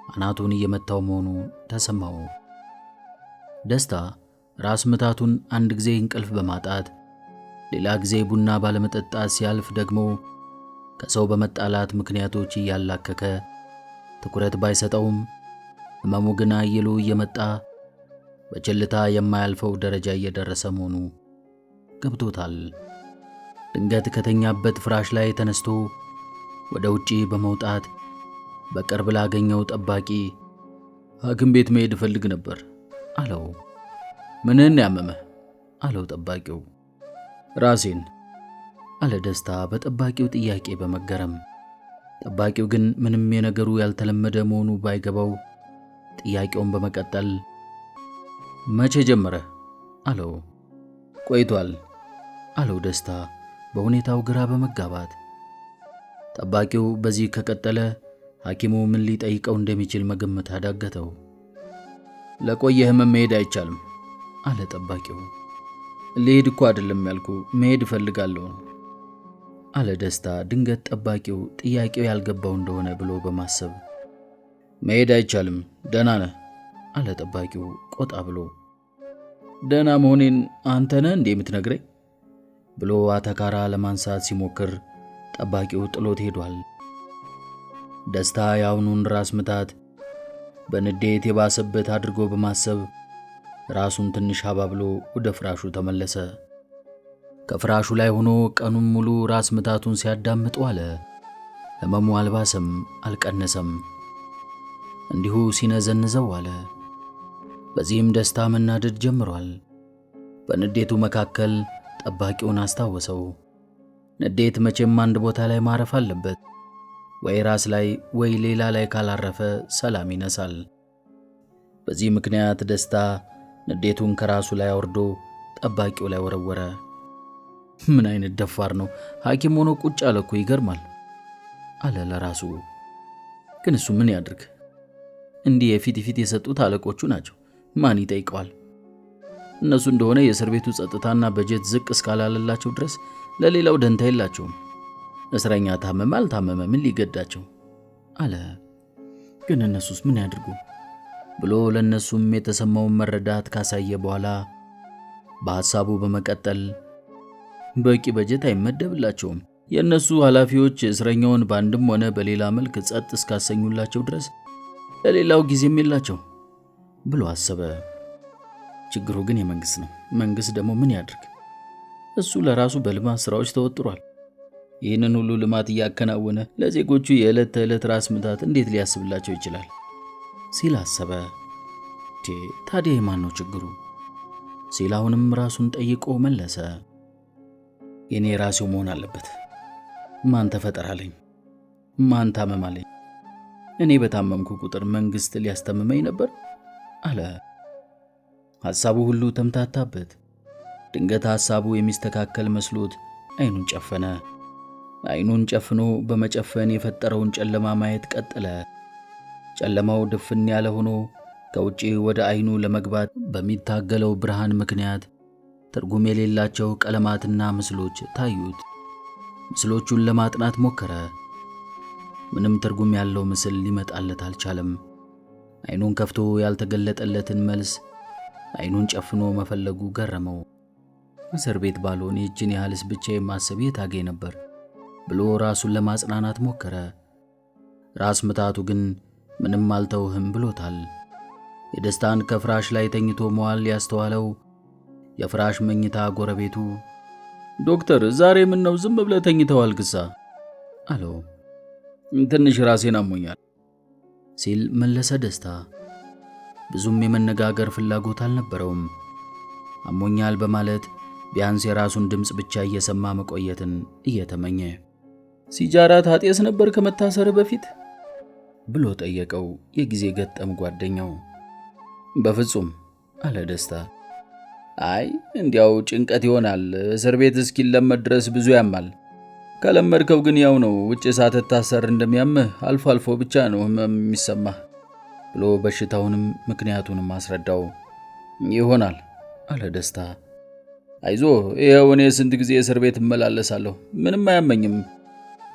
አናቱን እየመታው መሆኑ ተሰማው። ደስታ ራስ ምታቱን አንድ ጊዜ እንቅልፍ በማጣት ሌላ ጊዜ ቡና ባለመጠጣት ሲያልፍ ደግሞ ከሰው በመጣላት ምክንያቶች እያላከከ ትኩረት ባይሰጠውም ህመሙ ግን አይሎ እየመጣ በቸልታ የማያልፈው ደረጃ እየደረሰ መሆኑ ገብቶታል። ድንገት ከተኛበት ፍራሽ ላይ ተነስቶ ወደ ውጪ በመውጣት በቅርብ ላገኘው ጠባቂ ሐኪም ቤት መሄድ እፈልግ ነበር አለው። ምንን ያመመህ? አለው ጠባቂው። ራሴን አለ ደስታ በጠባቂው ጥያቄ በመገረም። ጠባቂው ግን ምንም የነገሩ ያልተለመደ መሆኑ ባይገባው ጥያቄውን በመቀጠል መቼ ጀመረህ? አለው። ቆይቷል አለው ደስታ በሁኔታው ግራ በመጋባት። ጠባቂው በዚህ ከቀጠለ ሐኪሙ ምን ሊጠይቀው እንደሚችል መገመት አዳገተው። ለቆየ ህመም መሄድ አይቻልም አለ ጠባቂው። ልሄድ እኮ አይደለም ያልኩ መሄድ እፈልጋለሁ አለ ደስታ ድንገት ጠባቂው ጥያቄው ያልገባው እንደሆነ ብሎ በማሰብ። መሄድ አይቻልም ደህና ነህ አለ ጠባቂው ቆጣ ብሎ። ደህና መሆኔን አንተ ነህ እንዴ የምትነግረኝ? ብሎ አተካራ ለማንሳት ሲሞክር ጠባቂው ጥሎት ሄዷል። ደስታ ያውኑን ራስ ምታት በንዴት የባሰበት አድርጎ በማሰብ ራሱን ትንሽ አባብሎ ወደ ፍራሹ ተመለሰ። ከፍራሹ ላይ ሆኖ ቀኑን ሙሉ ራስ ምታቱን ሲያዳምጥ ዋለ። ህመሙ አልባሰም አልቀነሰም፣ እንዲሁ ሲነዘንዘው ዋለ። በዚህም ደስታ መናደድ ጀምሯል። በንዴቱ መካከል ጠባቂውን አስታወሰው። ንዴት መቼም አንድ ቦታ ላይ ማረፍ አለበት። ወይ ራስ ላይ ወይ ሌላ ላይ ካላረፈ ሰላም ይነሳል። በዚህ ምክንያት ደስታ ንዴቱን ከራሱ ላይ አውርዶ ጠባቂው ላይ ወረወረ። ምን አይነት ደፋር ነው! ሐኪም ሆኖ ቁጭ አለ እኮ ይገርማል አለ ለራሱ። ግን እሱ ምን ያድርግ? እንዲህ የፊት የሰጡት አለቆቹ ናቸው። ማን ይጠይቀዋል? እነሱ እንደሆነ የእስር ቤቱ ጸጥታና በጀት ዝቅ እስካላለላቸው ድረስ ለሌላው ደንታ የላቸውም። እስረኛ ታመመ አልታመመ ምን ሊገዳቸው አለ። ግን እነሱስ ምን ያድርጉ ብሎ ለነሱም የተሰማውን መረዳት ካሳየ በኋላ በሐሳቡ በመቀጠል በቂ በጀት አይመደብላቸውም። የእነሱ ኃላፊዎች እስረኛውን በአንድም ሆነ በሌላ መልክ ጸጥ እስካሰኙላቸው ድረስ ለሌላው ጊዜም የላቸው ብሎ አሰበ። ችግሩ ግን የመንግስት ነው። መንግስት ደግሞ ምን ያድርግ? እሱ ለራሱ በልማት ስራዎች ተወጥሯል። ይህንን ሁሉ ልማት እያከናወነ ለዜጎቹ የዕለት ተዕለት ራስ ምታት እንዴት ሊያስብላቸው ይችላል ሲል አሰበ። ታዲያ የማን ነው ችግሩ ሲል አሁንም ራሱን ጠይቆ መለሰ። የኔ ራሴው መሆን አለበት። ማን ተፈጠራለኝ? ማን ታመማለኝ? እኔ በታመምኩ ቁጥር መንግስት ሊያስተምመኝ ነበር አለ። ሐሳቡ ሁሉ ተምታታበት። ድንገት ሐሳቡ የሚስተካከል መስሎት አይኑን ጨፈነ። አይኑን ጨፍኖ በመጨፈን የፈጠረውን ጨለማ ማየት ቀጠለ። ጨለማው ድፍን ያለ ሆኖ ከውጪ ወደ አይኑ ለመግባት በሚታገለው ብርሃን ምክንያት ትርጉም የሌላቸው ቀለማትና ምስሎች ታዩት። ምስሎቹን ለማጥናት ሞከረ። ምንም ትርጉም ያለው ምስል ሊመጣለት አልቻለም። አይኑን ከፍቶ ያልተገለጠለትን መልስ አይኑን ጨፍኖ መፈለጉ ገረመው። እስር ቤት ባልሆን ይህችን ያህልስ ብቻዬን ማሰብ የታገኝ ነበር ብሎ ራሱን ለማጽናናት ሞከረ። ራስ ምታቱ ግን ምንም አልተውህም ብሎታል። የደስታን ከፍራሽ ላይ ተኝቶ መዋል ያስተዋለው የፍራሽ መኝታ ጎረቤቱ ዶክተር ዛሬ ምን ነው ዝም ብለህ ተኝተዋል ግሳ አለው። ትንሽ ራሴን አሞኛል ሲል መለሰ ደስታ። ብዙም የመነጋገር ፍላጎት አልነበረውም። አሞኛል በማለት ቢያንስ የራሱን ድምፅ ብቻ እየሰማ መቆየትን እየተመኘ ሲጃራ ታጤስ ነበር ከመታሰር በፊት ብሎ ጠየቀው የጊዜ ገጠም ጓደኛው። በፍጹም አለ ደስታ። አይ እንዲያው ጭንቀት ይሆናል። እስር ቤት እስኪለመድ ድረስ ብዙ ያማል። ከለመድከው ግን ያው ነው። ውጭ ሳትታሰር እንደሚያምህ አልፎ አልፎ ብቻ ነው ህመም የሚሰማህ ብሎ በሽታውንም ምክንያቱንም አስረዳው። ይሆናል አለ ደስታ። አይዞ ይሄው እኔ ስንት ጊዜ እስር ቤት እመላለሳለሁ ምንም አያመኝም።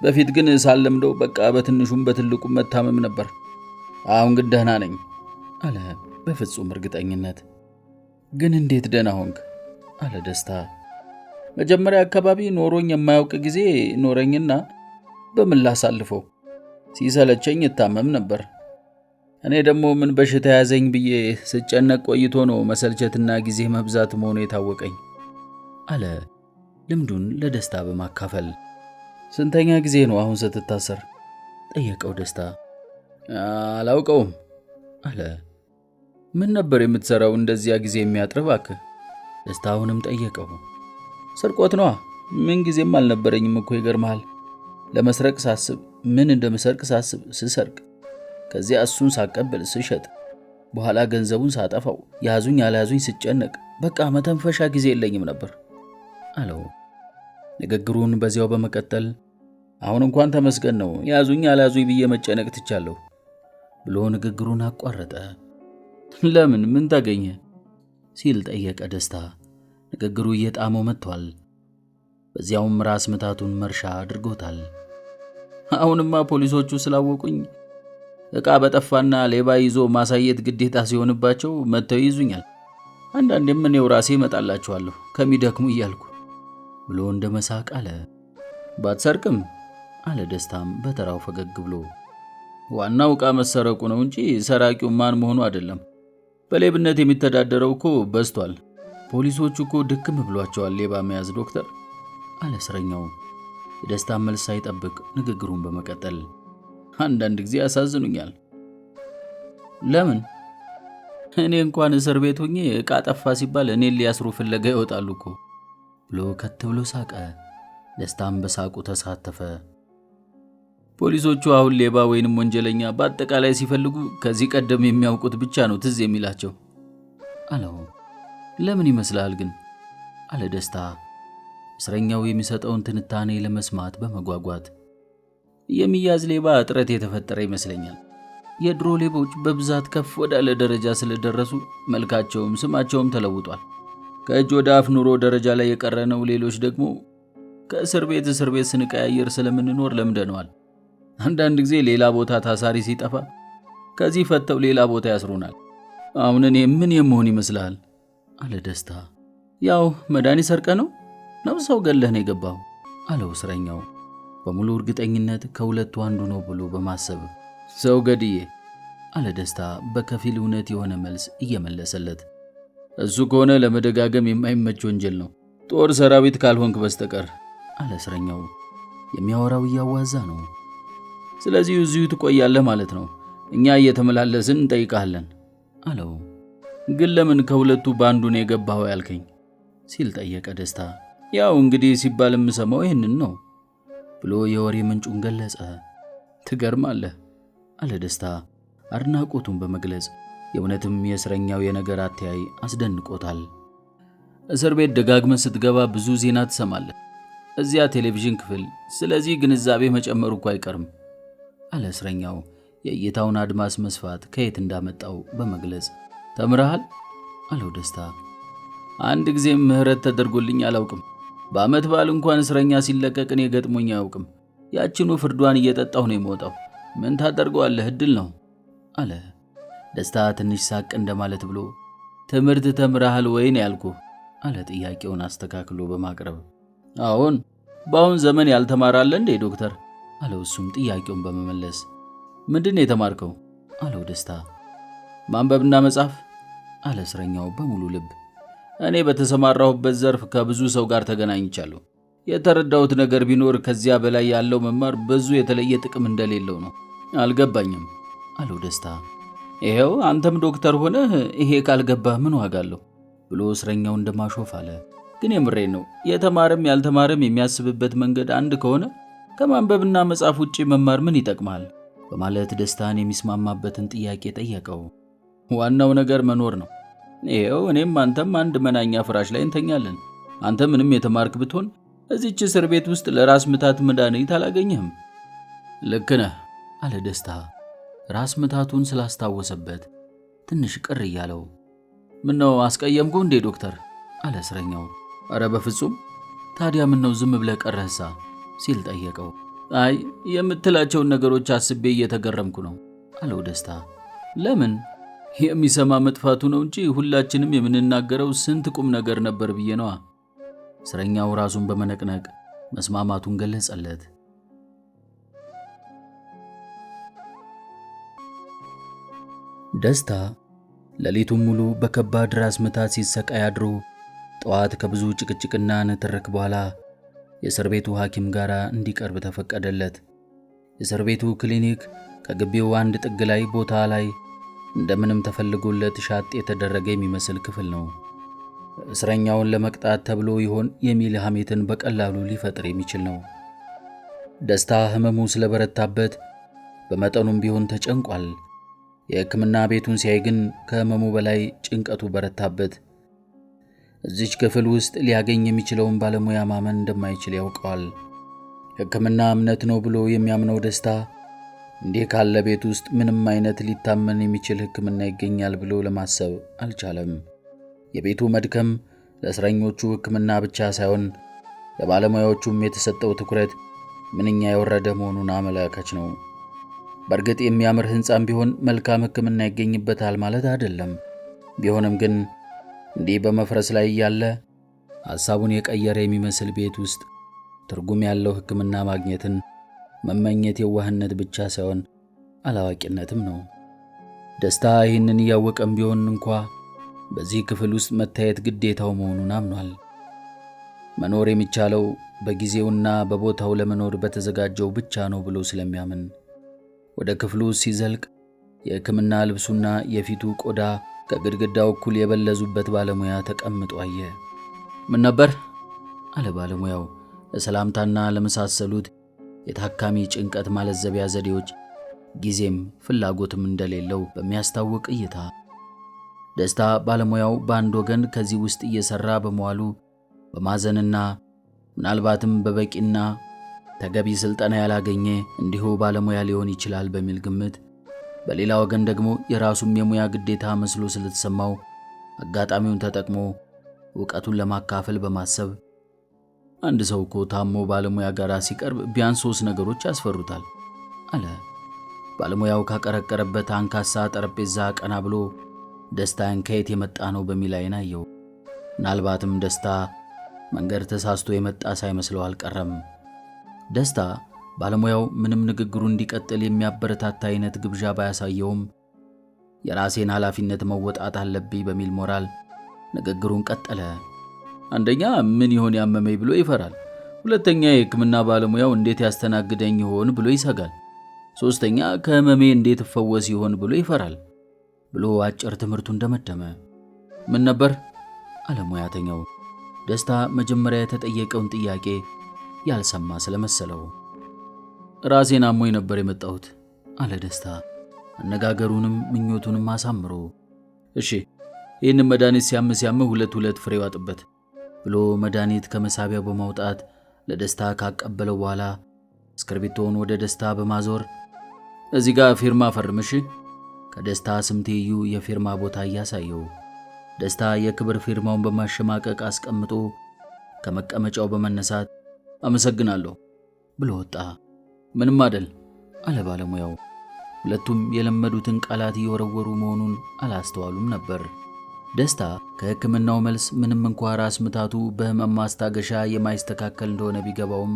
በፊት ግን ሳለምደው በቃ በትንሹም በትልቁም መታመም ነበር። አሁን ግን ደህና ነኝ አለ በፍጹም እርግጠኝነት። ግን እንዴት ደህና ሆንክ አለ ደስታ። መጀመሪያ አካባቢ ኖሮኝ የማያውቅ ጊዜ ኖረኝና በምን ላሳልፈው ሲሰለቸኝ እታመም ነበር። እኔ ደግሞ ምን በሽታ ያዘኝ ብዬ ስጨነቅ ቆይቶ ነው መሰልቸትና ጊዜ መብዛት መሆኑ የታወቀኝ አለ ልምዱን ለደስታ በማካፈል። ስንተኛ ጊዜ ነው አሁን ስትታሰር? ጠየቀው ደስታ። አላውቀውም አለ። ምን ነበር የምትሰራው እንደዚያ ጊዜ የሚያጥር እባክህ? ደስታ አሁንም ጠየቀው። ስርቆት ነዋ። ምን ጊዜም አልነበረኝም እኮ ይገርምሃል። ለመስረቅ ሳስብ ምን እንደምሰርቅ ሳስብ ስሰርቅ፣ ከዚያ እሱን ሳቀብል ስሸጥ፣ በኋላ ገንዘቡን ሳጠፋው፣ ያዙኝ ያልያዙኝ ስጨነቅ፣ በቃ መተንፈሻ ጊዜ የለኝም ነበር አለው። ንግግሩን በዚያው በመቀጠል አሁን እንኳን ተመስገን ነው ያዙኝ ያልያዙኝ ብዬ መጨነቅ ትቻለሁ ብሎ ንግግሩን አቋረጠ። ለምን ምን ታገኘ ሲል ጠየቀ ደስታ። ንግግሩ እየጣመው መጥቷል። በዚያውም ራስ ምታቱን መርሻ አድርጎታል። አሁንማ ፖሊሶቹ ስላወቁኝ ዕቃ በጠፋና ሌባ ይዞ ማሳየት ግዴታ ሲሆንባቸው መተው ይዙኛል። አንዳንዴም እኔው ራሴ እመጣላቸዋለሁ ከሚደክሙ እያልኩ ብሎ እንደመሳቅ አለ። ባትሰርቅም አለ ደስታም በተራው ፈገግ ብሎ። ዋናው ዕቃ መሰረቁ ነው እንጂ ሰራቂው ማን መሆኑ አይደለም። በሌብነት የሚተዳደረው እኮ በዝቷል። ፖሊሶቹ እኮ ድክም ብሏቸዋል ሌባ መያዝ ዶክተር አለ እስረኛው። የደስታን መልስ ሳይጠብቅ ንግግሩን በመቀጠል አንዳንድ ጊዜ ያሳዝኑኛል። ለምን? እኔ እንኳን እስር ቤት ሆኜ ዕቃ ጠፋ ሲባል እኔን ሊያስሩ ፍለጋ ይወጣሉ እኮ ብሎ ከት ብሎ ሳቀ። ደስታም በሳቁ ተሳተፈ። ፖሊሶቹ አሁን ሌባ ወይንም ወንጀለኛ በአጠቃላይ ሲፈልጉ ከዚህ ቀደም የሚያውቁት ብቻ ነው ትዝ የሚላቸው አለው። ለምን ይመስላል ግን አለ ደስታ እስረኛው የሚሰጠውን ትንታኔ ለመስማት በመጓጓት። የሚያዝ ሌባ እጥረት የተፈጠረ ይመስለኛል። የድሮ ሌቦች በብዛት ከፍ ወዳለ ደረጃ ስለደረሱ መልካቸውም ስማቸውም ተለውጧል። ከእጅ ወደ አፍ ኑሮ ደረጃ ላይ የቀረነው ሌሎች ደግሞ ከእስር ቤት ስንቀያየር ስለምንኖር ለምደነዋል። አንዳንድ ጊዜ ሌላ ቦታ ታሳሪ ሲጠፋ ከዚህ ፈተው ሌላ ቦታ ያስሩናል። አሁን እኔ ምን የምሆን ይመስልሃል አለ ደስታ። ያው መድኃኒት ሰርቀ ነው ሰው ገለህ ነው የገባው አለው እስረኛው በሙሉ እርግጠኝነት ከሁለቱ አንዱ ነው ብሎ በማሰብ። ሰው ገድዬ አለ ደስታ በከፊል እውነት የሆነ መልስ እየመለሰለት። እሱ ከሆነ ለመደጋገም የማይመች ወንጀል ነው ጦር ሰራዊት ካልሆንክ በስተቀር አለ እስረኛው የሚያወራው እያዋዛ ነው። ስለዚህ እዚሁ ትቆያለህ ማለት ነው። እኛ እየተመላለስን እንጠይቃለን አለው። ግን ለምን ከሁለቱ በአንዱ ነው የገባው ያልከኝ ሲል ጠየቀ ደስታ። ያው እንግዲህ ሲባል የምሰማው ይህንን ነው ብሎ የወሬ ምንጩን ገለጸ። ትገርማለህ አለ ደስታ አድናቆቱን በመግለጽ። የእውነትም የእስረኛው የነገር አተያይ አስደንቆታል። እስር ቤት ደጋግመህ ስትገባ ብዙ ዜና ትሰማለህ፣ እዚያ ቴሌቪዥን ክፍል። ስለዚህ ግንዛቤ መጨመሩ እኮ አይቀርም አለ እስረኛው የእይታውን አድማስ መስፋት ከየት እንዳመጣው በመግለጽ። ተምረሃል አለው ደስታ። አንድ ጊዜም ምህረት ተደርጎልኝ አላውቅም። በዓመት በዓል እንኳን እስረኛ ሲለቀቅ እኔ ገጥሞኝ አያውቅም። ያችኑ ፍርዷን እየጠጣሁ ነው የምወጣው። ምን ታደርገዋለህ እድል ነው አለ ደስታ ትንሽ ሳቅ እንደማለት ብሎ። ትምህርት ተምረሃል ወይ ነው ያልኩህ አለ ጥያቄውን አስተካክሎ በማቅረብ። አዎን በአሁን ዘመን ያልተማራለ እንዴ ዶክተር አለው እሱም ጥያቄውን በመመለስ። ምንድን የተማርከው አለው ደስታ። ማንበብና መጻፍ አለ እስረኛው በሙሉ ልብ። እኔ በተሰማራሁበት ዘርፍ ከብዙ ሰው ጋር ተገናኝቻለሁ። የተረዳሁት ነገር ቢኖር ከዚያ በላይ ያለው መማር ብዙ የተለየ ጥቅም እንደሌለው ነው። አልገባኝም አለው ደስታ። ይሄው አንተም ዶክተር ሆነህ ይሄ ካልገባህ ምን ዋጋ አለው ብሎ እስረኛው እንደማሾፍ አለ። ግን የምሬን ነው። የተማረም ያልተማረም የሚያስብበት መንገድ አንድ ከሆነ ከማንበብና መጻፍ ውጪ መማር ምን ይጠቅማል በማለት ደስታን የሚስማማበትን ጥያቄ ጠየቀው። ዋናው ነገር መኖር ነው። ይሄው እኔም አንተም አንድ መናኛ ፍራሽ ላይ እንተኛለን። አንተ ምንም የተማርክ ብትሆን እዚች እስር ቤት ውስጥ ለራስ ምታት መድኃኒት አላገኘህም። ልክ ነህ አለ ደስታ ራስ ምታቱን ስላስታወሰበት ትንሽ ቅር እያለው። ምነው አስቀየምኩ እንዴ ዶክተር አለ እስረኛው። ኧረ በፍጹም። ታዲያ ምነው ዝም ብለህ ቀረህሳ ሲል ጠየቀው። አይ የምትላቸውን ነገሮች አስቤ እየተገረምኩ ነው አለው ደስታ። ለምን? የሚሰማ መጥፋቱ ነው እንጂ ሁላችንም የምንናገረው ስንት ቁም ነገር ነበር ብዬ ነዋ። እስረኛው ራሱን በመነቅነቅ መስማማቱን ገለጸለት። ደስታ ሌሊቱን ሙሉ በከባድ ራስ ምታት ሲሰቃይ አድሮ ጠዋት ከብዙ ጭቅጭቅና ንትርክ በኋላ የእስር ቤቱ ሐኪም ጋር እንዲቀርብ ተፈቀደለት። የእስር ቤቱ ክሊኒክ ከግቢው አንድ ጥግ ላይ ቦታ ላይ እንደምንም ተፈልጎለት ሻጥ የተደረገ የሚመስል ክፍል ነው። እስረኛውን ለመቅጣት ተብሎ ይሆን የሚል ሐሜትን በቀላሉ ሊፈጥር የሚችል ነው። ደስታ ህመሙ ስለበረታበት በመጠኑም ቢሆን ተጨንቋል። የሕክምና ቤቱን ሲያይ ግን ከህመሙ በላይ ጭንቀቱ በረታበት። እዚች ክፍል ውስጥ ሊያገኝ የሚችለውን ባለሙያ ማመን እንደማይችል ያውቀዋል። ሕክምና እምነት ነው ብሎ የሚያምነው ደስታ እንዲህ ካለ ቤት ውስጥ ምንም አይነት ሊታመን የሚችል ሕክምና ይገኛል ብሎ ለማሰብ አልቻለም። የቤቱ መድከም ለእስረኞቹ ሕክምና ብቻ ሳይሆን ለባለሙያዎቹም የተሰጠው ትኩረት ምንኛ የወረደ መሆኑን አመላካች ነው። በእርግጥ የሚያምር ሕንጻም ቢሆን መልካም ሕክምና ይገኝበታል ማለት አይደለም። ቢሆንም ግን እንዲህ በመፍረስ ላይ ያለ ሐሳቡን የቀየረ የሚመስል ቤት ውስጥ ትርጉም ያለው ሕክምና ማግኘትን መመኘት የዋህነት ብቻ ሳይሆን አላዋቂነትም ነው። ደስታ ይህንን እያወቀም ቢሆን እንኳ በዚህ ክፍል ውስጥ መታየት ግዴታው መሆኑን አምኗል። መኖር የሚቻለው በጊዜውና በቦታው ለመኖር በተዘጋጀው ብቻ ነው ብሎ ስለሚያምን ወደ ክፍሉ ሲዘልቅ የሕክምና ልብሱና የፊቱ ቆዳ ከግድግዳው እኩል የበለዙበት ባለሙያ ተቀምጦ አየ። ምን ነበር? አለ ባለሙያው ለሰላምታና ለመሳሰሉት የታካሚ ጭንቀት ማለዘቢያ ዘዴዎች ጊዜም ፍላጎትም እንደሌለው በሚያስታውቅ እይታ። ደስታ ባለሙያው በአንድ ወገን ከዚህ ውስጥ እየሰራ በመዋሉ በማዘንና ምናልባትም በበቂና ተገቢ ስልጠና ያላገኘ እንዲሁ ባለሙያ ሊሆን ይችላል በሚል ግምት፣ በሌላ ወገን ደግሞ የራሱም የሙያ ግዴታ መስሎ ስለተሰማው አጋጣሚውን ተጠቅሞ ዕውቀቱን ለማካፈል በማሰብ አንድ ሰው እኮ ታሞ ባለሙያ ጋር ሲቀርብ ቢያንስ 3 ነገሮች ያስፈሩታል አለ። ባለሙያው ካቀረቀረበት አንካሳ ጠረጴዛ ቀና ብሎ ደስታን ከየት የመጣ ነው በሚል ዓይን አየው። ምናልባትም ደስታ መንገድ ተሳስቶ የመጣ ሳይመስለው አልቀረም። ደስታ ባለሙያው ምንም ንግግሩ እንዲቀጥል የሚያበረታታ አይነት ግብዣ ባያሳየውም የራሴን ኃላፊነት መወጣት አለብኝ በሚል ሞራል ንግግሩን ቀጠለ። አንደኛ ምን ይሆን ያመመኝ ብሎ ይፈራል። ሁለተኛ የሕክምና ባለሙያው እንዴት ያስተናግደኝ ይሆን ብሎ ይሰጋል። ሶስተኛ ከህመሜ እንዴት እፈወስ ይሆን ብሎ ይፈራል ብሎ አጭር ትምህርቱን ደመደመ። ምን ነበር? አለ ሙያተኛው። ደስታ መጀመሪያ የተጠየቀውን ጥያቄ ያልሰማ ስለመሰለው ራሴን አሞኝ ነበር የመጣሁት አለ ደስታ አነጋገሩንም ምኞቱንም አሳምሮ። እሺ ይህን መድኃኒት ሲያም 2 ፍሬ ዋጥበት ብሎ መድኃኒት ከመሳቢያው በማውጣት ለደስታ ካቀበለው በኋላ እስክርቢቶውን ወደ ደስታ በማዞር እዚህ ጋር ፊርማ ፈርምሽ ከደስታ ስም ትይዩ የፊርማ ቦታ እያሳየው ደስታ የክብር ፊርማውን በማሸማቀቅ አስቀምጦ ከመቀመጫው በመነሳት አመሰግናለሁ ብሎ ወጣ። ምንም አይደል አለ ባለሙያው። ሁለቱም የለመዱትን ቃላት እየወረወሩ መሆኑን አላስተዋሉም ነበር። ደስታ ከሕክምናው መልስ ምንም እንኳ ራስ ምታቱ በህመም ማስታገሻ የማይስተካከል እንደሆነ ቢገባውም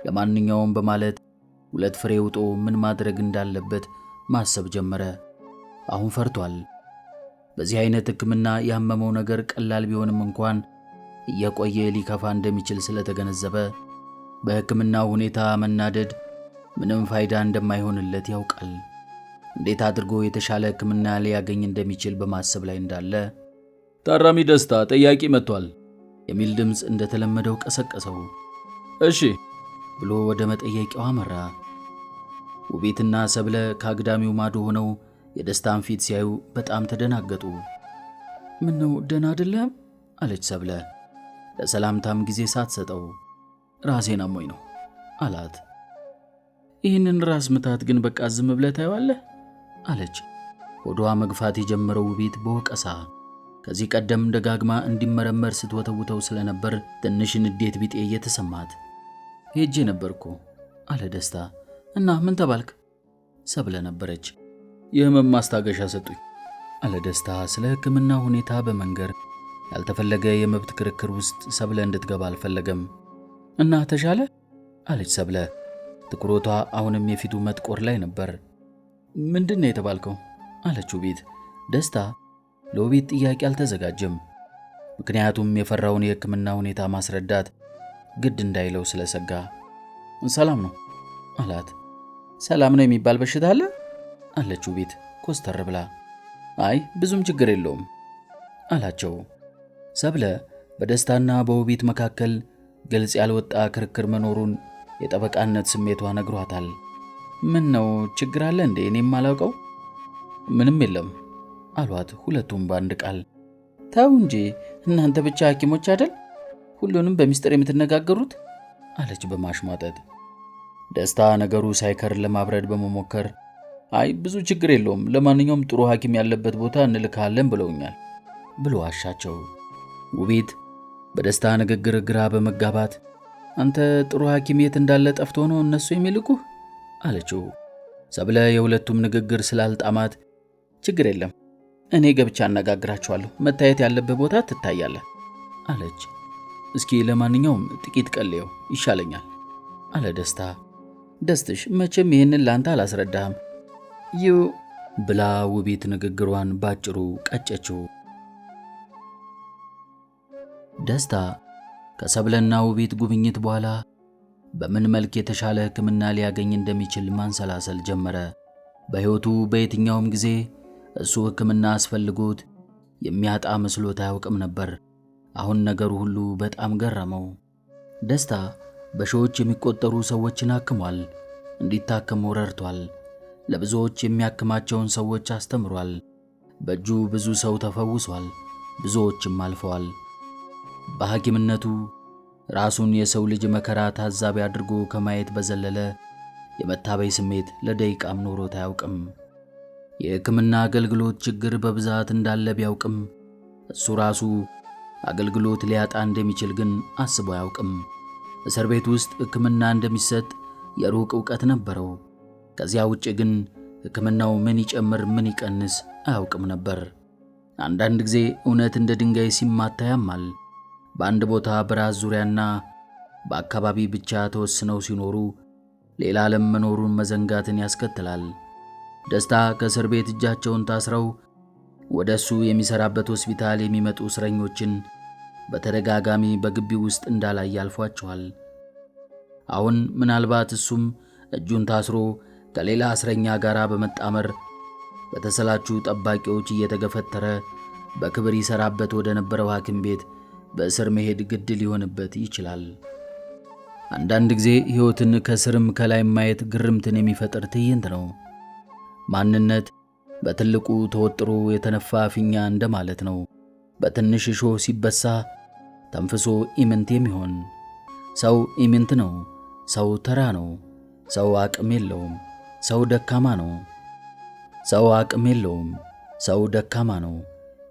ለማንኛውም በማለት 2 ፍሬ ውጦ ምን ማድረግ እንዳለበት ማሰብ ጀመረ። አሁን ፈርቷል። በዚህ አይነት ሕክምና ያመመው ነገር ቀላል ቢሆንም እንኳን እየቆየ ሊከፋ እንደሚችል ስለተገነዘበ በሕክምናው ሁኔታ መናደድ ምንም ፋይዳ እንደማይሆንለት ያውቃል። እንዴት አድርጎ የተሻለ ሕክምና ሊያገኝ እንደሚችል በማሰብ ላይ እንዳለ ታራሚ ደስታ ጠያቂ መጥቷል የሚል ድምፅ እንደተለመደው ቀሰቀሰው። እሺ ብሎ ወደ መጠየቂያው አመራ። ውቤትና ሰብለ ከአግዳሚው ማዶ ሆነው የደስታን ፊት ሲያዩ በጣም ተደናገጡ። ምን ነው ደህና አይደለም? አለች ሰብለ ለሰላምታም ጊዜ ሳትሰጠው። ራሴን አሞኝ ነው አላት። ይህንን ራስ ምታት ግን በቃ ዝም ብለህ ታየዋለህ አለች ሆዷ መግፋት የጀመረው ውቤት በወቀሳ። ከዚህ ቀደም ደጋግማ እንዲመረመር ስትወተውተው ስለነበር ትንሽ ንዴት ቢጤ እየተሰማት ሄጄ ነበርኩ አለ ደስታ። እና ምን ተባልክ? ሰብለ ነበረች። የህመም ማስታገሻ ሰጡኝ አለ ደስታ ስለ ሕክምና ሁኔታ በመንገር ያልተፈለገ የመብት ክርክር ውስጥ ሰብለ እንድትገባ አልፈለገም። እና ተሻለ አለች ሰብለ ትኩረቷ አሁንም የፊቱ መጥቆር ላይ ነበር። ምንድን ነው የተባልከው? አለች ውቤት። ደስታ ለውቤት ጥያቄ አልተዘጋጀም። ምክንያቱም የፈራውን የሕክምና ሁኔታ ማስረዳት ግድ እንዳይለው ስለሰጋ። ሰላም ነው አላት። ሰላም ነው የሚባል በሽታ አለ አለች ውቢት ኮስተር ብላ። አይ ብዙም ችግር የለውም አላቸው። ሰብለ በደስታና በውቢት መካከል ግልጽ ያልወጣ ክርክር መኖሩን የጠበቃነት ስሜቷ ነግሯታል። ምን ነው ችግር አለ እንዴ? እኔም አላውቀው። ምንም የለም አሏት ሁለቱም በአንድ ቃል። ተው እንጂ እናንተ ብቻ ሐኪሞች አይደል ሁሉንም በሚስጥር የምትነጋገሩት አለች በማሽሟጠጥ። ደስታ ነገሩ ሳይከር ለማብረድ በመሞከር አይ ብዙ ችግር የለውም፣ ለማንኛውም ጥሩ ሐኪም ያለበት ቦታ እንልካለን ብለውኛል ብሎ አሻቸው። ውቢት በደስታ ንግግር ግራ በመጋባት አንተ ጥሩ ሐኪም የት እንዳለ ጠፍቶ ነው እነሱ የሚልኩህ አለችው። ሰብለ የሁለቱም ንግግር ስላልጣማት ችግር የለም እኔ ገብቻ አነጋግራቸዋለሁ፣ መታየት ያለበት ቦታ ትታያለህ አለች። እስኪ ለማንኛውም ጥቂት ቀልየው ይሻለኛል አለ ደስታ። ደስትሽ መቼም ይህንን ላንተ አላስረዳህም ብላ ውቢት ንግግሯን ባጭሩ ቀጨችው። ደስታ ከሰብለና ውቢት ጉብኝት በኋላ በምን መልክ የተሻለ ሕክምና ሊያገኝ እንደሚችል ማንሰላሰል ጀመረ። በሕይወቱ በየትኛውም ጊዜ እሱ ሕክምና አስፈልጎት የሚያጣ መስሎት አያውቅም ነበር። አሁን ነገሩ ሁሉ በጣም ገረመው። ደስታ በሺዎች የሚቆጠሩ ሰዎችን አክሟል፣ እንዲታከሙ ረድቷል። ለብዙዎች የሚያክማቸውን ሰዎች አስተምሯል። በእጁ ብዙ ሰው ተፈውሷል፣ ብዙዎችም አልፈዋል። በሐኪምነቱ ራሱን የሰው ልጅ መከራ ታዛቢ አድርጎ ከማየት በዘለለ የመታበይ ስሜት ለደቂቃም ኖሮት አያውቅም። የሕክምና አገልግሎት ችግር በብዛት እንዳለ ቢያውቅም እሱ ራሱ አገልግሎት ሊያጣ እንደሚችል ግን አስቦ አያውቅም። እስር ቤት ውስጥ ሕክምና እንደሚሰጥ የሩቅ ዕውቀት ነበረው። ከዚያ ውጭ ግን ሕክምናው ምን ይጨምር ምን ይቀንስ አያውቅም ነበር። አንዳንድ ጊዜ እውነት እንደ ድንጋይ ሲማታ ያማል። በአንድ ቦታ በራስ ዙሪያና በአካባቢ ብቻ ተወስነው ሲኖሩ ሌላ ዓለም መኖሩን መዘንጋትን ያስከትላል። ደስታ ከእስር ቤት እጃቸውን ታስረው ወደ እሱ የሚሠራበት ሆስፒታል የሚመጡ እስረኞችን በተደጋጋሚ በግቢው ውስጥ እንዳላይ ያልፏቸዋል። አሁን ምናልባት እሱም እጁን ታስሮ ከሌላ እስረኛ ጋር በመጣመር በተሰላቹ ጠባቂዎች እየተገፈተረ በክብር ይሠራበት ወደ ነበረው ሐኪም ቤት በእስር መሄድ ግድ ሊሆንበት ይችላል። አንዳንድ ጊዜ ሕይወትን ከስርም ከላይ ማየት ግርምትን የሚፈጥር ትዕይንት ነው። ማንነት በትልቁ ተወጥሮ የተነፋ ፊኛ እንደማለት ነው። በትንሽ እሾህ ሲበሳ ተንፍሶ ኢምንት የሚሆን ሰው ኢምንት ነው። ሰው ተራ ነው። ሰው አቅም የለውም። ሰው ደካማ ነው። ሰው አቅም የለውም። ሰው ደካማ ነው።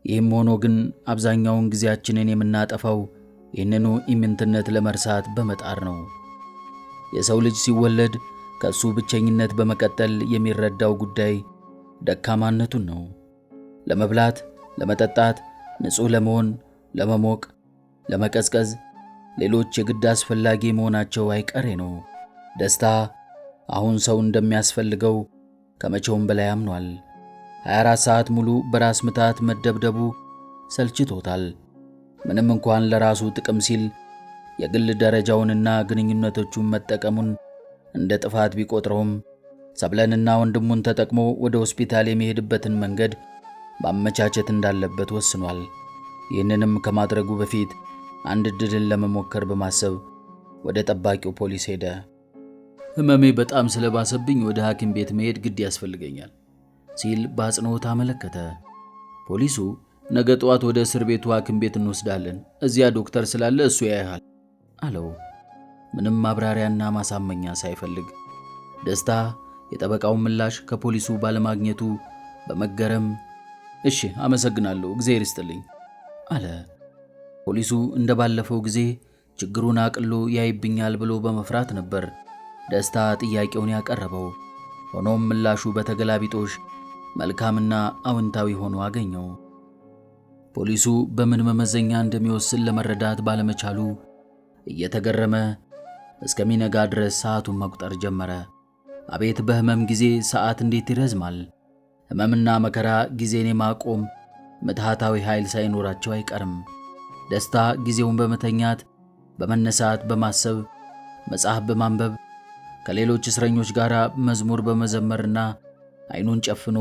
ይህም ሆኖ ግን አብዛኛውን ጊዜያችንን የምናጠፋው ይህንኑ ኢምንትነት ለመርሳት በመጣር ነው። የሰው ልጅ ሲወለድ ከእሱ ብቸኝነት በመቀጠል የሚረዳው ጉዳይ ደካማነቱን ነው። ለመብላት፣ ለመጠጣት፣ ንጹሕ ለመሆን፣ ለመሞቅ፣ ለመቀዝቀዝ ሌሎች የግድ አስፈላጊ መሆናቸው አይቀሬ ነው። ደስታ አሁን ሰው እንደሚያስፈልገው ከመቼውም በላይ አምኗል። 24 ሰዓት ሙሉ በራስ ምታት መደብደቡ ሰልችቶታል። ምንም እንኳን ለራሱ ጥቅም ሲል የግል ደረጃውንና ግንኙነቶቹን መጠቀሙን እንደ ጥፋት ቢቆጥረውም ሰብለንና ወንድሙን ተጠቅሞ ወደ ሆስፒታል የሚሄድበትን መንገድ ማመቻቸት እንዳለበት ወስኗል። ይህንንም ከማድረጉ በፊት አንድ ዕድልን ለመሞከር በማሰብ ወደ ጠባቂው ፖሊስ ሄደ። ሕመሜ በጣም ስለባሰብኝ ወደ ሐኪም ቤት መሄድ ግድ ያስፈልገኛል ሲል በአጽንኦት አመለከተ። ፖሊሱ ነገ ጠዋት ወደ እስር ቤቱ ሐኪም ቤት እንወስዳለን፣ እዚያ ዶክተር ስላለ እሱ ያይሃል አለው፣ ምንም ማብራሪያና ማሳመኛ ሳይፈልግ። ደስታ የጠበቃውን ምላሽ ከፖሊሱ ባለማግኘቱ በመገረም እሺ አመሰግናለሁ፣ እግዚአብሔር ይስጥልኝ አለ። ፖሊሱ እንደባለፈው ጊዜ ችግሩን አቅሎ ያይብኛል ብሎ በመፍራት ነበር ደስታ ጥያቄውን ያቀረበው። ሆኖም ምላሹ በተገላቢጦሽ መልካምና አዎንታዊ ሆኖ አገኘው። ፖሊሱ በምን መመዘኛ እንደሚወስን ለመረዳት ባለመቻሉ እየተገረመ እስከሚነጋ ድረስ ሰዓቱን መቁጠር ጀመረ። አቤት በሕመም ጊዜ ሰዓት እንዴት ይረዝማል! ሕመምና መከራ ጊዜን የማቆም ምትሃታዊ ኃይል ሳይኖራቸው አይቀርም። ደስታ ጊዜውን በመተኛት በመነሳት በማሰብ መጽሐፍ በማንበብ ከሌሎች እስረኞች ጋር መዝሙር በመዘመርና አይኑን ጨፍኖ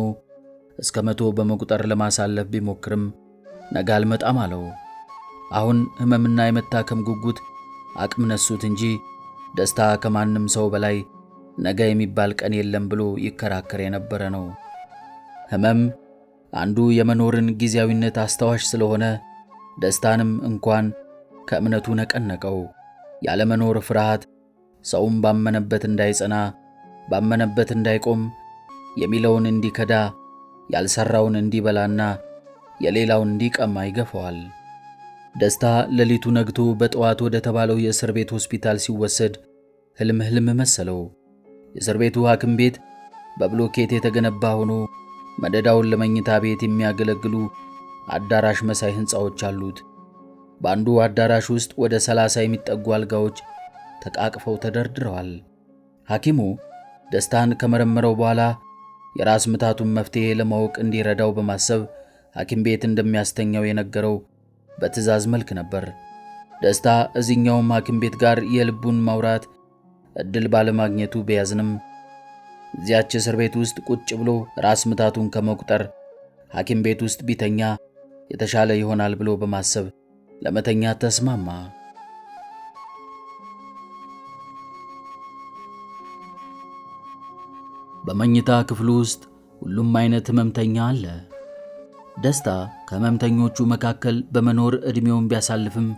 እስከ 100 በመቁጠር ለማሳለፍ ቢሞክርም ነገ አልመጣም አለው። አሁን ሕመምና የመታከም ጉጉት አቅም ነሱት እንጂ ደስታ ከማንም ሰው በላይ ነገ የሚባል ቀን የለም ብሎ ይከራከር የነበረ ነው። ሕመም አንዱ የመኖርን ጊዜያዊነት አስታዋሽ ስለሆነ ደስታንም እንኳን ከእምነቱ ነቀነቀው። ያለመኖር ፍርሃት ሰውም ባመነበት እንዳይጸና፣ ባመነበት እንዳይቆም፣ የሚለውን እንዲከዳ፣ ያልሰራውን እንዲበላና የሌላውን እንዲቀማ ይገፋዋል። ደስታ ሌሊቱ ነግቶ በጠዋት ወደ ተባለው የእስር ቤት ሆስፒታል ሲወሰድ ሕልም መሰለው። የእስር ቤቱ ሐኪም ቤት በብሎኬት የተገነባ ሆኖ መደዳውን ለመኝታ ቤት የሚያገለግሉ አዳራሽ መሳይ ሕንፃዎች አሉት። በአንዱ አዳራሽ ውስጥ ወደ 30 የሚጠጉ አልጋዎች ተቃቅፈው ተደርድረዋል። ሐኪሙ ደስታን ከመረመረው በኋላ የራስ ምታቱን መፍትሔ ለማወቅ እንዲረዳው በማሰብ ሐኪም ቤት እንደሚያስተኛው የነገረው በትዕዛዝ መልክ ነበር። ደስታ እዚህኛውም ሐኪም ቤት ጋር የልቡን ማውራት ዕድል ባለማግኘቱ ቢያዝንም እዚያች እስር ቤት ውስጥ ቁጭ ብሎ ራስ ምታቱን ከመቁጠር ሐኪም ቤት ውስጥ ቢተኛ የተሻለ ይሆናል ብሎ በማሰብ ለመተኛ ተስማማ። በመኝታ ክፍሉ ውስጥ ሁሉም አይነት ሕመምተኛ አለ። ደስታ ከሕመምተኞቹ መካከል በመኖር ዕድሜውን ቢያሳልፍም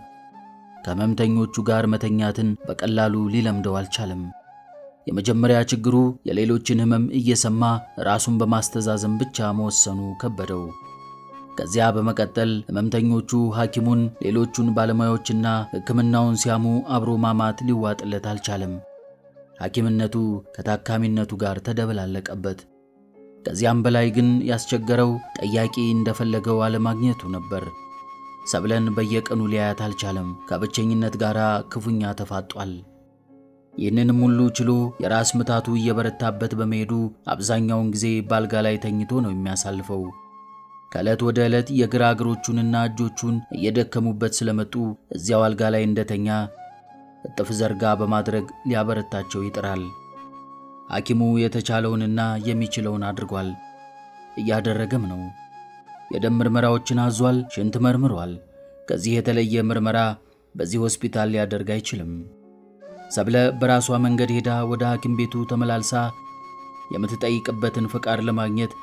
ከሕመምተኞቹ ጋር መተኛትን በቀላሉ ሊለምደው አልቻለም። የመጀመሪያ ችግሩ የሌሎችን ሕመም እየሰማ ራሱን በማስተዛዘን ብቻ መወሰኑ ከበደው። ከዚያ በመቀጠል ሕመምተኞቹ ሐኪሙን፣ ሌሎቹን ባለሙያዎችና ሕክምናውን ሲያሙ አብሮ ማማት ሊዋጥለት አልቻለም። ሐኪምነቱ ከታካሚነቱ ጋር ተደበላለቀበት። ከዚያም በላይ ግን ያስቸገረው ጠያቂ እንደፈለገው አለማግኘቱ ነበር። ሰብለን በየቀኑ ሊያያት አልቻለም። ከብቸኝነት ጋር ክፉኛ ተፋጧል። ይህንንም ሁሉ ችሎ የራስ ምታቱ እየበረታበት በመሄዱ አብዛኛውን ጊዜ ባልጋ ላይ ተኝቶ ነው የሚያሳልፈው። ከዕለት ወደ ዕለት የግራ እግሮቹንና እጆቹን እየደከሙበት ስለመጡ እዚያው አልጋ ላይ እንደተኛ እጥፍ ዘርጋ በማድረግ ሊያበረታቸው ይጥራል። ሐኪሙ የተቻለውንና የሚችለውን አድርጓል፣ እያደረገም ነው። የደም ምርመራዎችን አዟል፣ ሽንት መርምሯል። ከዚህ የተለየ ምርመራ በዚህ ሆስፒታል ሊያደርግ አይችልም። ሰብለ በራሷ መንገድ ሄዳ ወደ ሐኪም ቤቱ ተመላልሳ የምትጠይቅበትን ፍቃድ ለማግኘት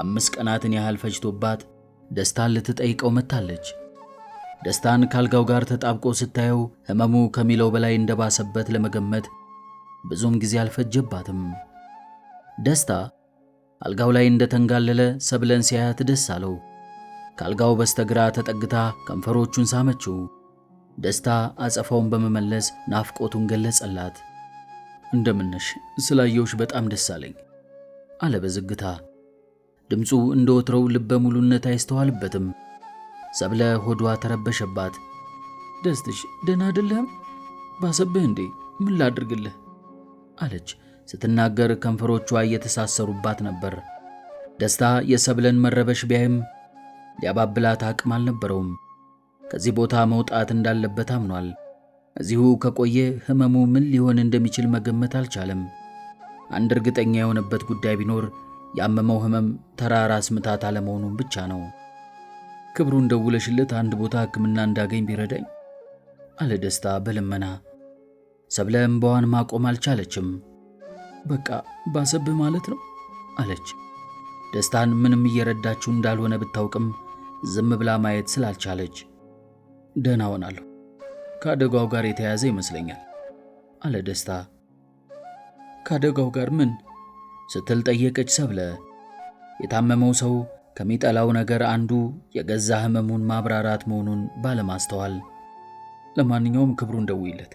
5 ቀናትን ያህል ፈጅቶባት ደስታን ልትጠይቀው መጥታለች። ደስታን ካልጋው ጋር ተጣብቆ ስታየው ሕመሙ ከሚለው በላይ እንደባሰበት ለመገመት ብዙም ጊዜ አልፈጀባትም። ደስታ አልጋው ላይ እንደተንጋለለ ሰብለን ሲያያት ደስ አለው። ካልጋው በስተግራ ተጠግታ ከንፈሮቹን ሳመችው። ደስታ አጸፋውን በመመለስ ናፍቆቱን ገለጸላት። እንደምነሽ፣ ስላየውሽ በጣም ደስ አለኝ አለ በዝግታ። ድምፁ እንደወትሮው ልበ ሙሉነት አይስተዋልበትም። ሰብለ ሆዷ ተረበሸባት። ደስትሽ ደህና አይደለህም? ባሰብህ እንዴ? ምን ላድርግልህ? አለች ስትናገር ከንፈሮቿ እየተሳሰሩባት ነበር። ደስታ የሰብለን መረበሽ ቢያይም ሊያባብላት አቅም አልነበረውም። ከዚህ ቦታ መውጣት እንዳለበት አምኗል። እዚሁ ከቆየ ሕመሙ ምን ሊሆን እንደሚችል መገመት አልቻለም። አንድ እርግጠኛ የሆነበት ጉዳይ ቢኖር ያመመው ሕመም ተራ ራስ ምታት አለመሆኑን ብቻ ነው። ክብሩን ደውለሽለት አንድ ቦታ ሕክምና እንዳገኝ ቢረዳኝ አለ ደስታ በልመና። ሰብለ እምባዋን ማቆም አልቻለችም። በቃ ባሰብህ ማለት ነው አለች። ደስታን ምንም እየረዳችው እንዳልሆነ ብታውቅም ዝም ብላ ማየት ስላልቻለች ደህና ሆናለሁ፣ ከአደጋው ጋር የተያያዘ ይመስለኛል አለ ደስታ። ከአደጋው ጋር ምን ስትል ጠየቀች ሰብለ። የታመመው ሰው ከሚጠላው ነገር አንዱ የገዛ ሕመሙን ማብራራት መሆኑን ባለማስተዋል። ለማንኛውም ክብሩን ደውይለት፣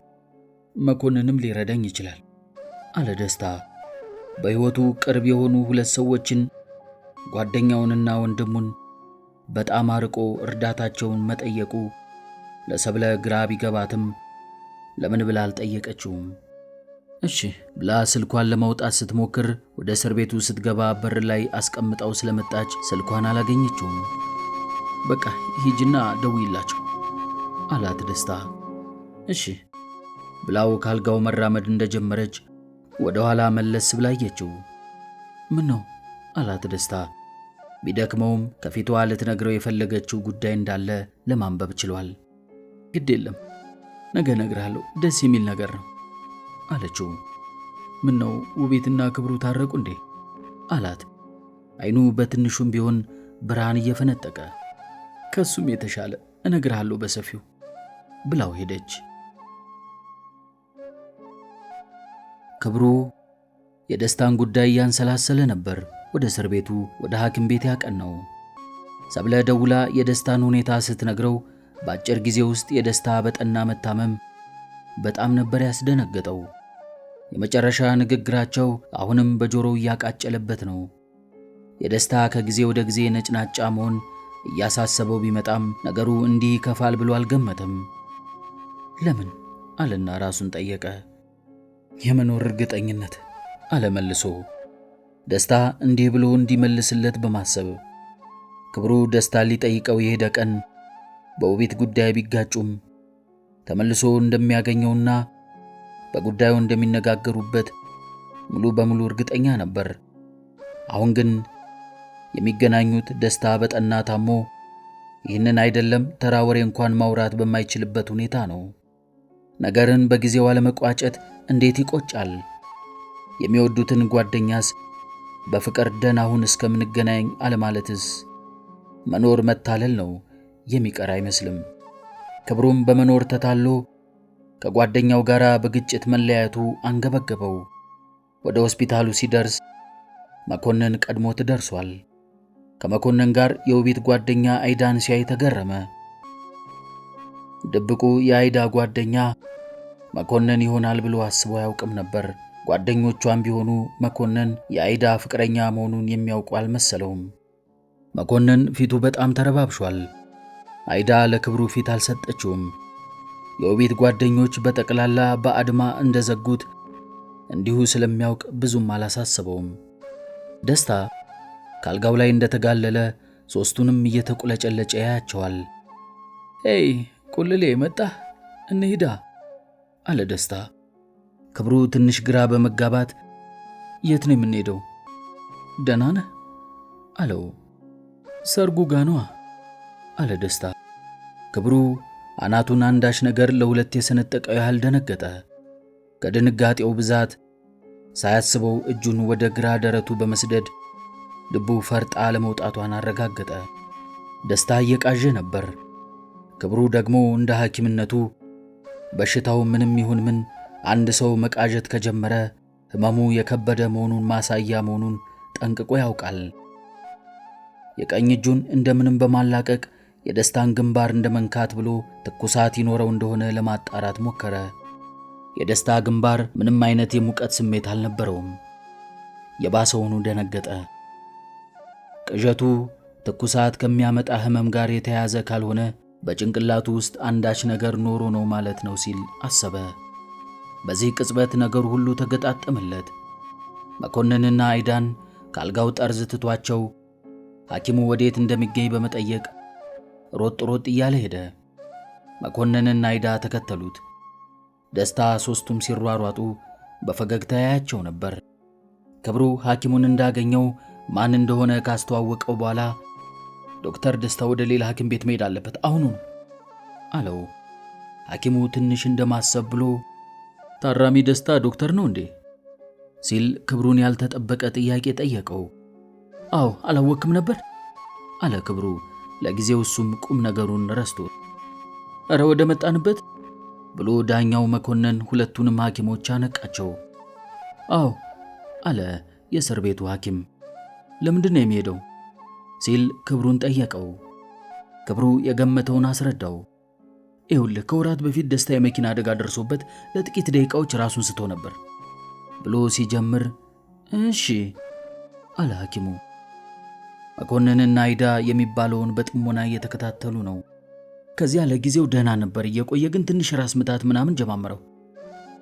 መኮንንም ሊረዳኝ ይችላል አለ ደስታ። በሕይወቱ ቅርብ የሆኑ 2 ሰዎችን ጓደኛውንና ወንድሙን በጣም አርቆ እርዳታቸውን መጠየቁ ለሰብለ ግራ ቢገባትም ለምን ብላ አልጠየቀችውም። እሺ ብላ ስልኳን ለማውጣት ስትሞክር ወደ እስር ቤቱ ስትገባ በር ላይ አስቀምጣው ስለመጣች ስልኳን አላገኘችውም። በቃ ሂጂና ደውይላቸው አላት ደስታ። እሺ ብላው ካልጋው መራመድ እንደጀመረች ወደ ኋላ መለስ ብላ አየችው። ምን ነው አላት ደስታ። ቢደክመውም ከፊቷ ልትነግረው የፈለገችው ጉዳይ እንዳለ ለማንበብ ችሏል። ግድ የለም ነገ እነግርሃለሁ፣ ደስ የሚል ነገር ነው አለችው። ምን ነው ውቤትና ክብሩ ታረቁ እንዴ አላት፣ አይኑ በትንሹም ቢሆን ብርሃን እየፈነጠቀ። ከሱም የተሻለ እነግርሃለሁ በሰፊው ብላው ሄደች። ክብሩ የደስታን ጉዳይ ያንሰላሰለ ነበር ወደ እስር ቤቱ ወደ ሐኪም ቤት ያቀናው። ሰብለ ደውላ የደስታን ሁኔታ ስትነግረው በአጭር ጊዜ ውስጥ የደስታ በጠና መታመም በጣም ነበር ያስደነገጠው። የመጨረሻ ንግግራቸው አሁንም በጆሮው እያቃጨለበት ነው። የደስታ ከጊዜ ወደ ጊዜ ነጭናጫ መሆን እያሳሰበው ቢመጣም ነገሩ እንዲህ ይከፋል ብሎ አልገመተም። ለምን አለና ራሱን ጠየቀ። የመኖር እርግጠኝነት አለ መልሶ። ደስታ እንዲህ ብሎ እንዲመልስለት በማሰብ ክብሩ ደስታ ሊጠይቀው የሄደ ቀን በውቤት ጉዳይ ቢጋጩም ተመልሶ እንደሚያገኘውና በጉዳዩ እንደሚነጋገሩበት ሙሉ በሙሉ እርግጠኛ ነበር። አሁን ግን የሚገናኙት ደስታ በጠና ታሞ ይህንን አይደለም ተራ ወሬ እንኳን ማውራት በማይችልበት ሁኔታ ነው። ነገርን በጊዜው አለመቋጨት እንዴት ይቆጫል! የሚወዱትን ጓደኛስ በፍቅር ደህና ሁን እስከምንገናኝ አለማለትስ መኖር መታለል ነው፣ የሚቀር አይመስልም። ክብሩም በመኖር ተታሎ ከጓደኛው ጋር በግጭት መለያየቱ አንገበገበው። ወደ ሆስፒታሉ ሲደርስ መኮንን ቀድሞት ደርሷል። ከመኮንን ጋር የውቤት ጓደኛ አይዳን ሲያይ ተገረመ። ድብቁ የአይዳ ጓደኛ መኮንን ይሆናል ብሎ አስቦ አያውቅም ነበር። ጓደኞቿም ቢሆኑ መኮንን የአይዳ ፍቅረኛ መሆኑን የሚያውቁ አልመሰለውም። መኮንን ፊቱ በጣም ተረባብሿል። አይዳ ለክብሩ ፊት አልሰጠችውም። የውቤት ጓደኞች በጠቅላላ በአድማ እንደዘጉት እንዲሁ ስለሚያውቅ ብዙም አላሳሰበውም። ደስታ ካልጋው ላይ እንደተጋለለ ሦስቱንም እየተቁለጨለጨ ያያቸዋል። ሄይ ቁልሌ መጣህ፣ እንሂዳ አለ ደስታ። ክብሩ ትንሽ ግራ በመጋባት የት ነው የምንሄደው? ደህና ነህ አለው። ሰርጉ ጋኗ አለ ደስታ። ክብሩ አናቱን አንዳች ነገር ለሁለት የሰነጠቀው ያህል ደነገጠ። ከድንጋጤው ብዛት ሳያስበው እጁን ወደ ግራ ደረቱ በመስደድ ልቡ ፈርጣ ለመውጣቷን አረጋገጠ። ደስታ እየቃዠ ነበር። ክብሩ ደግሞ እንደ ሐኪምነቱ በሽታው ምንም ይሁን ምን አንድ ሰው መቃዠት ከጀመረ ሕመሙ የከበደ መሆኑን ማሳያ መሆኑን ጠንቅቆ ያውቃል። የቀኝ እጁን እንደምንም በማላቀቅ የደስታን ግንባር እንደመንካት ብሎ ትኩሳት ይኖረው እንደሆነ ለማጣራት ሞከረ። የደስታ ግንባር ምንም አይነት የሙቀት ስሜት አልነበረውም። የባሰውኑ ደነገጠ። ቅዠቱ ትኩሳት ከሚያመጣ ሕመም ጋር የተያያዘ ካልሆነ በጭንቅላቱ ውስጥ አንዳች ነገር ኖሮ ነው ማለት ነው ሲል አሰበ። በዚህ ቅጽበት ነገሩ ሁሉ ተገጣጠመለት። መኮንንና አይዳን ካልጋው ጠርዝ ትቷቸው ሐኪሙ ወዴት እንደሚገኝ በመጠየቅ ሮጥ ሮጥ እያለ ሄደ። መኮንንና አይዳ ተከተሉት። ደስታ ሦስቱም ሲሯሯጡ በፈገግታ ያያቸው ነበር። ክብሩ ሐኪሙን እንዳገኘው ማን እንደሆነ ካስተዋወቀው በኋላ ዶክተር ደስታ ወደ ሌላ ሐኪም ቤት መሄድ አለበት አሁኑ አለው። ሐኪሙ ትንሽ እንደማሰብ ብሎ ታራሚ ደስታ ዶክተር ነው እንዴ ሲል ክብሩን ያልተጠበቀ ጥያቄ ጠየቀው። አዎ አላወቅም ነበር አለ ክብሩ። ለጊዜው እሱም ቁም ነገሩን ረስቶ እረ ወደ መጣንበት ብሎ ዳኛው መኮንን ሁለቱንም ሐኪሞች አነቃቸው። አዎ አለ የእስር ቤቱ ሐኪም። ለምንድን ነው የሚሄደው ሲል ክብሩን ጠየቀው። ክብሩ የገመተውን አስረዳው። ይኸውልህ ከወራት በፊት ደስታ የመኪና አደጋ ደርሶበት ለጥቂት ደቂቃዎች ራሱን ስቶ ነበር ብሎ ሲጀምር እሺ አለ ሐኪሙ። መኮንንና አይዳ የሚባለውን በጥሞና እየተከታተሉ ነው። ከዚያ ለጊዜው ደህና ነበር። እየቆየ ግን ትንሽ ራስ ምታት ምናምን ጀማመረው።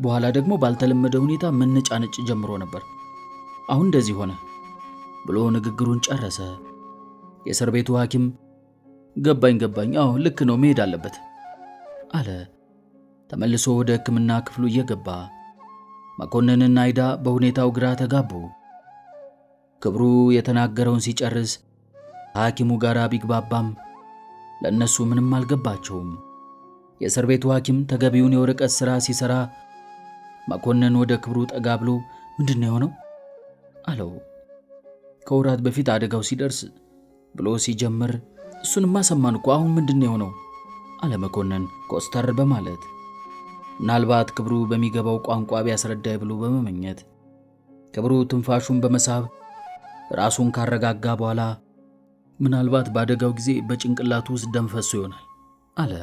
በኋላ ደግሞ ባልተለመደ ሁኔታ መነጫነጭ ጀምሮ ነበር። አሁን እንደዚህ ሆነ ብሎ ንግግሩን ጨረሰ። የእስር ቤቱ ሐኪም ገባኝ፣ አዎ ልክ ነው፣ መሄድ አለበት አለ ተመልሶ ወደ ሕክምና ክፍሉ እየገባ። መኮንንና አይዳ በሁኔታው ግራ ተጋቡ። ክብሩ የተናገረውን ሲጨርስ ሐኪሙ ጋር ቢግባባም ለእነሱ ምንም አልገባቸውም። የእስር ቤቱ ሐኪም ተገቢውን የወረቀት ሥራ ሲሠራ መኮንን ወደ ክብሩ ጠጋ ብሎ ምንድን ነው የሆነው አለው። ከወራት በፊት አደጋው ሲደርስ ብሎ ሲጀምር እሱንማ ሰማን እኮ አሁን ምንድን ነው የሆነው አለ መኮንን ኮስተር በማለት። ምናልባት ክብሩ በሚገባው ቋንቋ ቢያስረዳይ ብሎ በመመኘት ክብሩ ትንፋሹን በመሳብ ራሱን ካረጋጋ በኋላ ምናልባት በአደጋው ጊዜ በጭንቅላቱ ውስጥ ደም ፈሶ ይሆናል አለ።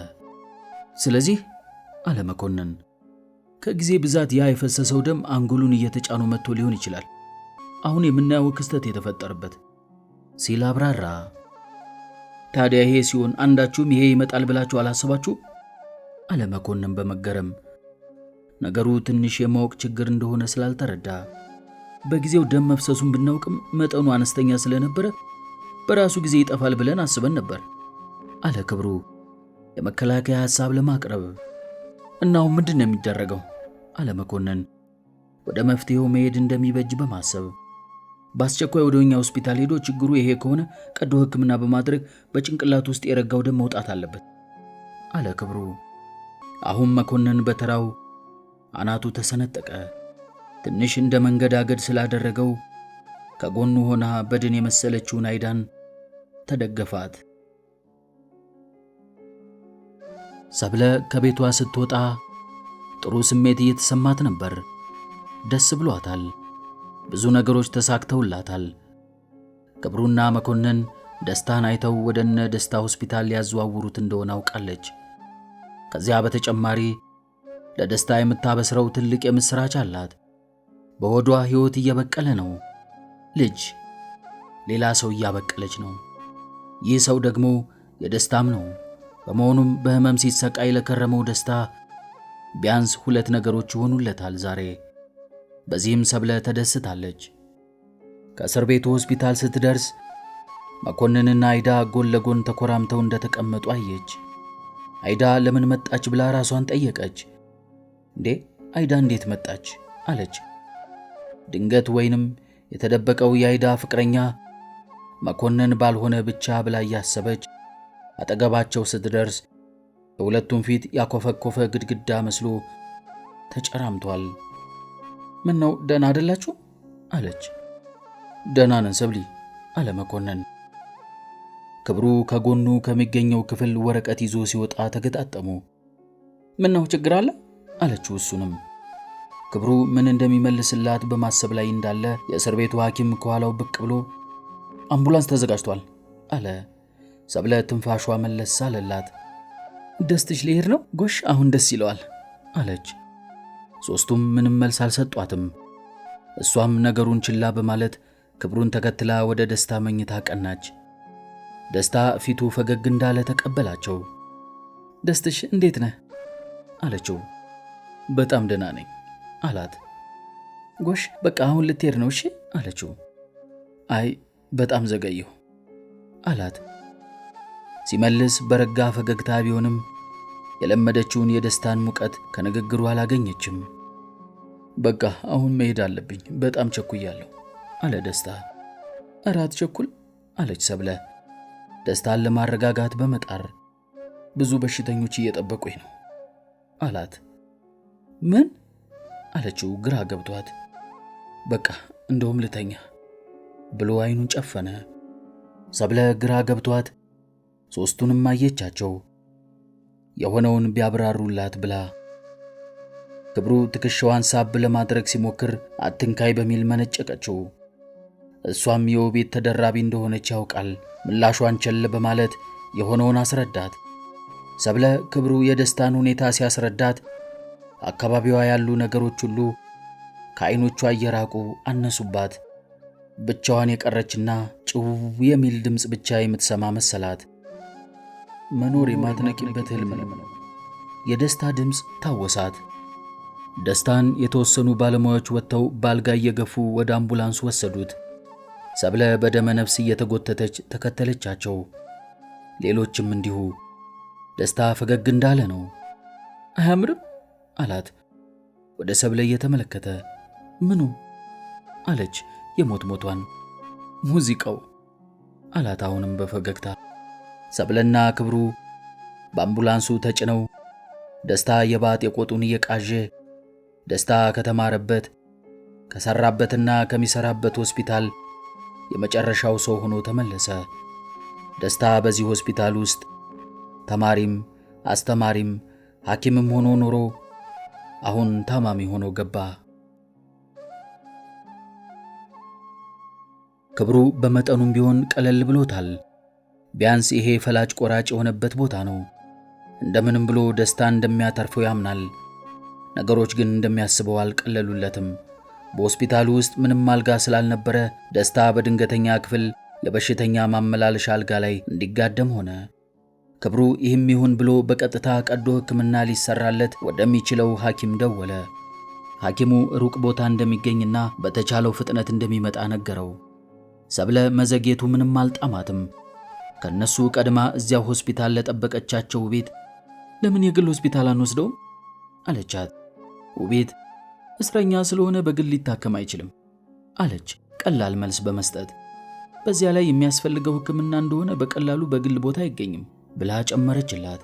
ስለዚህ አለ መኮንን ከጊዜ ብዛት ያ የፈሰሰው ደም አንጎሉን እየተጫኑ መጥቶ ሊሆን ይችላል አሁን የምናየው ክስተት የተፈጠረበት ሲል አብራራ። ታዲያ ይሄ ሲሆን አንዳችሁም ይሄ ይመጣል ብላችሁ አላሰባችሁ አለ መኮንን በመገረም። ነገሩ ትንሽ የማወቅ ችግር እንደሆነ ስላልተረዳ በጊዜው ደም መፍሰሱን ብናውቅም መጠኑ አነስተኛ ስለነበረ በራሱ ጊዜ ይጠፋል ብለን አስበን ነበር አለ ክብሩ የመከላከያ ሐሳብ ለማቅረብ። እናው ምንድን ነው የሚደረገው አለ መኮንን ወደ መፍትሄው መሄድ እንደሚበጅ በማሰብ። በአስቸኳይ ወደ እኛ ሆስፒታል ሄዶ ችግሩ ይሄ ከሆነ ቀዶ ሕክምና በማድረግ በጭንቅላት ውስጥ የረጋው ደም መውጣት አለበት አለ ክብሩ። አሁን መኮንን በተራው አናቱ ተሰነጠቀ። ትንሽ እንደ መንገዳገድ ስላደረገው ከጎኑ ሆና በድን የመሰለችውን አይዳን ተደገፋት። ሰብለ ከቤቷ ስትወጣ ጥሩ ስሜት እየተሰማት ነበር። ደስ ብሏታል። ብዙ ነገሮች ተሳክተውላታል። ክብሩና መኮንን ደስታን አይተው ወደነ ደስታ ሆስፒታል ሊያዘዋውሩት እንደሆነ አውቃለች። ከዚያ በተጨማሪ ለደስታ የምታበስረው ትልቅ የምስራች አላት። በሆዷ ሕይወት እየበቀለ ነው። ልጅ ሌላ ሰው እያበቀለች ነው። ይህ ሰው ደግሞ የደስታም ነው። በመሆኑም በህመም ሲሰቃይ ለከረመው ደስታ ቢያንስ 2 ነገሮች ይሆኑለታል ዛሬ። በዚህም ሰብለ ተደስታለች። ከእስር ቤቱ ሆስፒታል ስትደርስ መኮንንና አይዳ ጎን ለጎን ተኮራምተው እንደተቀመጡ አየች። አይዳ ለምን መጣች ብላ ራሷን ጠየቀች። እንዴ አይዳ እንዴት መጣች አለች። ድንገት ወይንም የተደበቀው የአይዳ ፍቅረኛ መኮንን ባልሆነ ብቻ ብላ እያሰበች አጠገባቸው ስትደርስ የሁለቱም ፊት ያኮፈኮፈ ግድግዳ መስሎ ተጨራምቷል። ምን ነው ደህና አይደላችሁ አለች። ደህና ነን ሰብሊ አለ መኮንን። ክብሩ ከጎኑ ከሚገኘው ክፍል ወረቀት ይዞ ሲወጣ ተገጣጠሙ። ምን ነው ችግር አለ አለችው እሱንም። ክብሩ ምን እንደሚመልስላት በማሰብ ላይ እንዳለ የእስር ቤቱ ሐኪም ከኋላው ብቅ ብሎ አምቡላንስ ተዘጋጅቷል አለ። ሰብለ ትንፋሿ መለስ አለላት። ደስትሽ ሊሄድ ነው ጎሽ አሁን ደስ ይለዋል አለች። ሶስቱም ምንም መልስ አልሰጧትም። እሷም ነገሩን ችላ በማለት ክብሩን ተከትላ ወደ ደስታ መኝታ ቀናች። ደስታ ፊቱ ፈገግ እንዳለ ተቀበላቸው። ደስትሽ እንዴት ነህ አለችው። በጣም ደህና ነኝ አላት። ጎሽ በቃ አሁን ልትሄድ ነው እሺ አለችው። አይ በጣም ዘገየሁ አላት። ሲመልስ በረጋ ፈገግታ ቢሆንም የለመደችውን የደስታን ሙቀት ከንግግሩ አላገኘችም። በቃ አሁን መሄድ አለብኝ በጣም ቸኩያለሁ አለ ደስታ። ኧረ አትቸኩል አለች ሰብለ ደስታን ለማረጋጋት በመጣር። ብዙ በሽተኞች እየጠበቁኝ ነው አላት። ምን አለችው ግራ ገብቷት። በቃ እንደውም ልተኛ ብሎ አይኑን ጨፈነ። ሰብለ ግራ ገብቷት ሶስቱንም አየቻቸው። የሆነውን ቢያብራሩላት ብላ ክብሩ ትከሻዋን ሳብ ለማድረግ ሲሞክር አትንካይ በሚል መነጨቀችው። እሷም የውቤት ተደራቢ እንደሆነች ያውቃል። ምላሿን ቸል በማለት የሆነውን አስረዳት። ሰብለ ክብሩ የደስታን ሁኔታ ሲያስረዳት አካባቢዋ ያሉ ነገሮች ሁሉ ከዓይኖቿ እየራቁ አነሱባት። ብቻዋን የቀረችና ጭው የሚል ድምፅ ብቻ የምትሰማ መሰላት። መኖር የማትነቂበት ህልም ነው። የደስታ ድምፅ ታወሳት። ደስታን የተወሰኑ ባለሙያዎች ወጥተው ባልጋ እየገፉ ወደ አምቡላንስ ወሰዱት። ሰብለ በደመ ነፍስ እየተጎተተች ተከተለቻቸው። ሌሎችም እንዲሁ። ደስታ ፈገግ እንዳለ ነው። አያምርም አላት ወደ ሰብለ እየተመለከተ። ምኑ አለች የሞት ሞቷን። ሙዚቃው አላት አሁንም በፈገግታ። ሰብለና ክብሩ በአምቡላንሱ ተጭነው ደስታ የባጤ ቆጡን እየቃዠ ደስታ ከተማረበት ከሰራበትና ከሚሰራበት ሆስፒታል የመጨረሻው ሰው ሆኖ ተመለሰ። ደስታ በዚህ ሆስፒታል ውስጥ ተማሪም አስተማሪም ሐኪምም ሆኖ ኖሮ አሁን ታማሚ ሆኖ ገባ። ክብሩ በመጠኑም ቢሆን ቀለል ብሎታል። ቢያንስ ይሄ ፈላጭ ቆራጭ የሆነበት ቦታ ነው። እንደምንም ብሎ ደስታ እንደሚያተርፈው ያምናል። ነገሮች ግን እንደሚያስበው አልቀለሉለትም። በሆስፒታሉ ውስጥ ምንም አልጋ ስላልነበረ ደስታ በድንገተኛ ክፍል የበሽተኛ ማመላለሻ አልጋ ላይ እንዲጋደም ሆነ። ክብሩ ይህም ይሁን ብሎ በቀጥታ ቀዶ ሕክምና ሊሰራለት ወደሚችለው ሐኪም ደወለ። ሐኪሙ ሩቅ ቦታ እንደሚገኝና በተቻለው ፍጥነት እንደሚመጣ ነገረው። ሰብለ መዘግየቱ ምንም አልጣማትም። ከነሱ ቀድማ እዚያው ሆስፒታል ለጠበቀቻቸው ውቤት ለምን የግል ሆስፒታል አንወስደውም አለቻት። ውቤት እስረኛ ስለሆነ በግል ሊታከም አይችልም አለች ቀላል መልስ በመስጠት። በዚያ ላይ የሚያስፈልገው ሕክምና እንደሆነ በቀላሉ በግል ቦታ አይገኝም ብላ ጨመረችላት።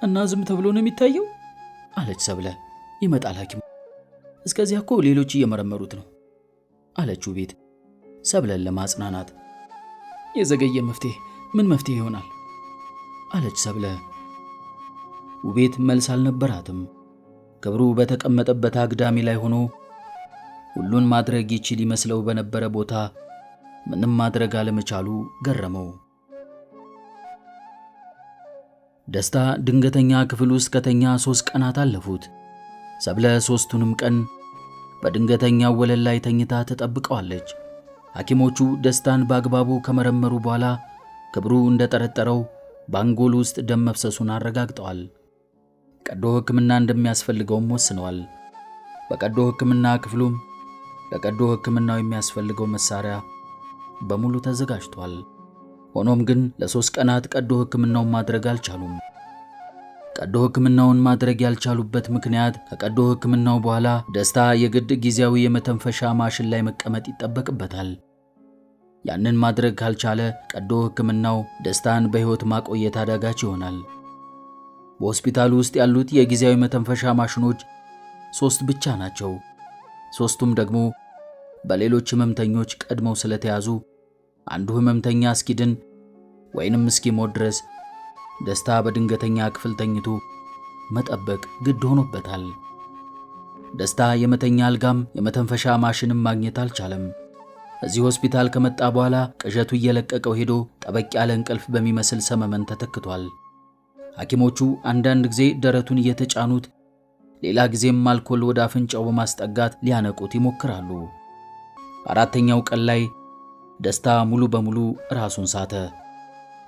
እና ዝም ተብሎ ነው የሚታየው አለች ሰብለ። ይመጣል ሐኪሙ። እስከዚያ እኮ ሌሎች እየመረመሩት ነው አለች ውቤት ሰብለን ለማጽናናት። የዘገየ መፍትሄ ምን መፍትሄ ይሆናል አለች ሰብለ። ውቤት መልስ አልነበራትም። ክብሩ በተቀመጠበት አግዳሚ ላይ ሆኖ ሁሉን ማድረግ ይችል ይመስለው በነበረ ቦታ ምንም ማድረግ አለመቻሉ ገረመው። ደስታ ድንገተኛ ክፍል ውስጥ ከተኛ 3 ቀናት አለፉት። ሰብለ 3ቱንም ቀን በድንገተኛው ወለል ላይ ተኝታ ተጠብቀዋለች። ሐኪሞቹ ደስታን በአግባቡ ከመረመሩ በኋላ ክብሩ እንደጠረጠረው በአንጎል ውስጥ ደም መፍሰሱን አረጋግጠዋል። ቀዶ ሕክምና እንደሚያስፈልገውም ወስነዋል። በቀዶ ሕክምና ክፍሉም ለቀዶ ሕክምናው የሚያስፈልገው መሳሪያ በሙሉ ተዘጋጅቷል። ሆኖም ግን ለ3 ቀናት ቀዶ ሕክምናውን ማድረግ አልቻሉም። ቀዶ ሕክምናውን ማድረግ ያልቻሉበት ምክንያት ከቀዶ ሕክምናው በኋላ ደስታ የግድ ጊዜያዊ የመተንፈሻ ማሽን ላይ መቀመጥ ይጠበቅበታል። ያንን ማድረግ ካልቻለ ቀዶ ሕክምናው ደስታን በሕይወት ማቆየት አዳጋች ይሆናል። በሆስፒታሉ ውስጥ ያሉት የጊዜያዊ መተንፈሻ ማሽኖች 3 ብቻ ናቸው። 3ቱም ደግሞ በሌሎች ህመምተኞች ቀድመው ስለተያዙ አንዱ ህመምተኛ እስኪድን ወይንም እስኪሞት ድረስ ደስታ በድንገተኛ ክፍል ተኝቶ መጠበቅ ግድ ሆኖበታል። ደስታ የመተኛ አልጋም የመተንፈሻ ማሽንም ማግኘት አልቻለም። እዚህ ሆስፒታል ከመጣ በኋላ ቅዠቱ እየለቀቀው ሄዶ ጠበቅ ያለ እንቅልፍ በሚመስል ሰመመን ተተክቷል። ሐኪሞቹ አንዳንድ ጊዜ ደረቱን እየተጫኑት፣ ሌላ ጊዜም አልኮል ወደ አፍንጫው በማስጠጋት ሊያነቁት ይሞክራሉ። 4ኛው ቀን ላይ ደስታ ሙሉ በሙሉ ራሱን ሳተ።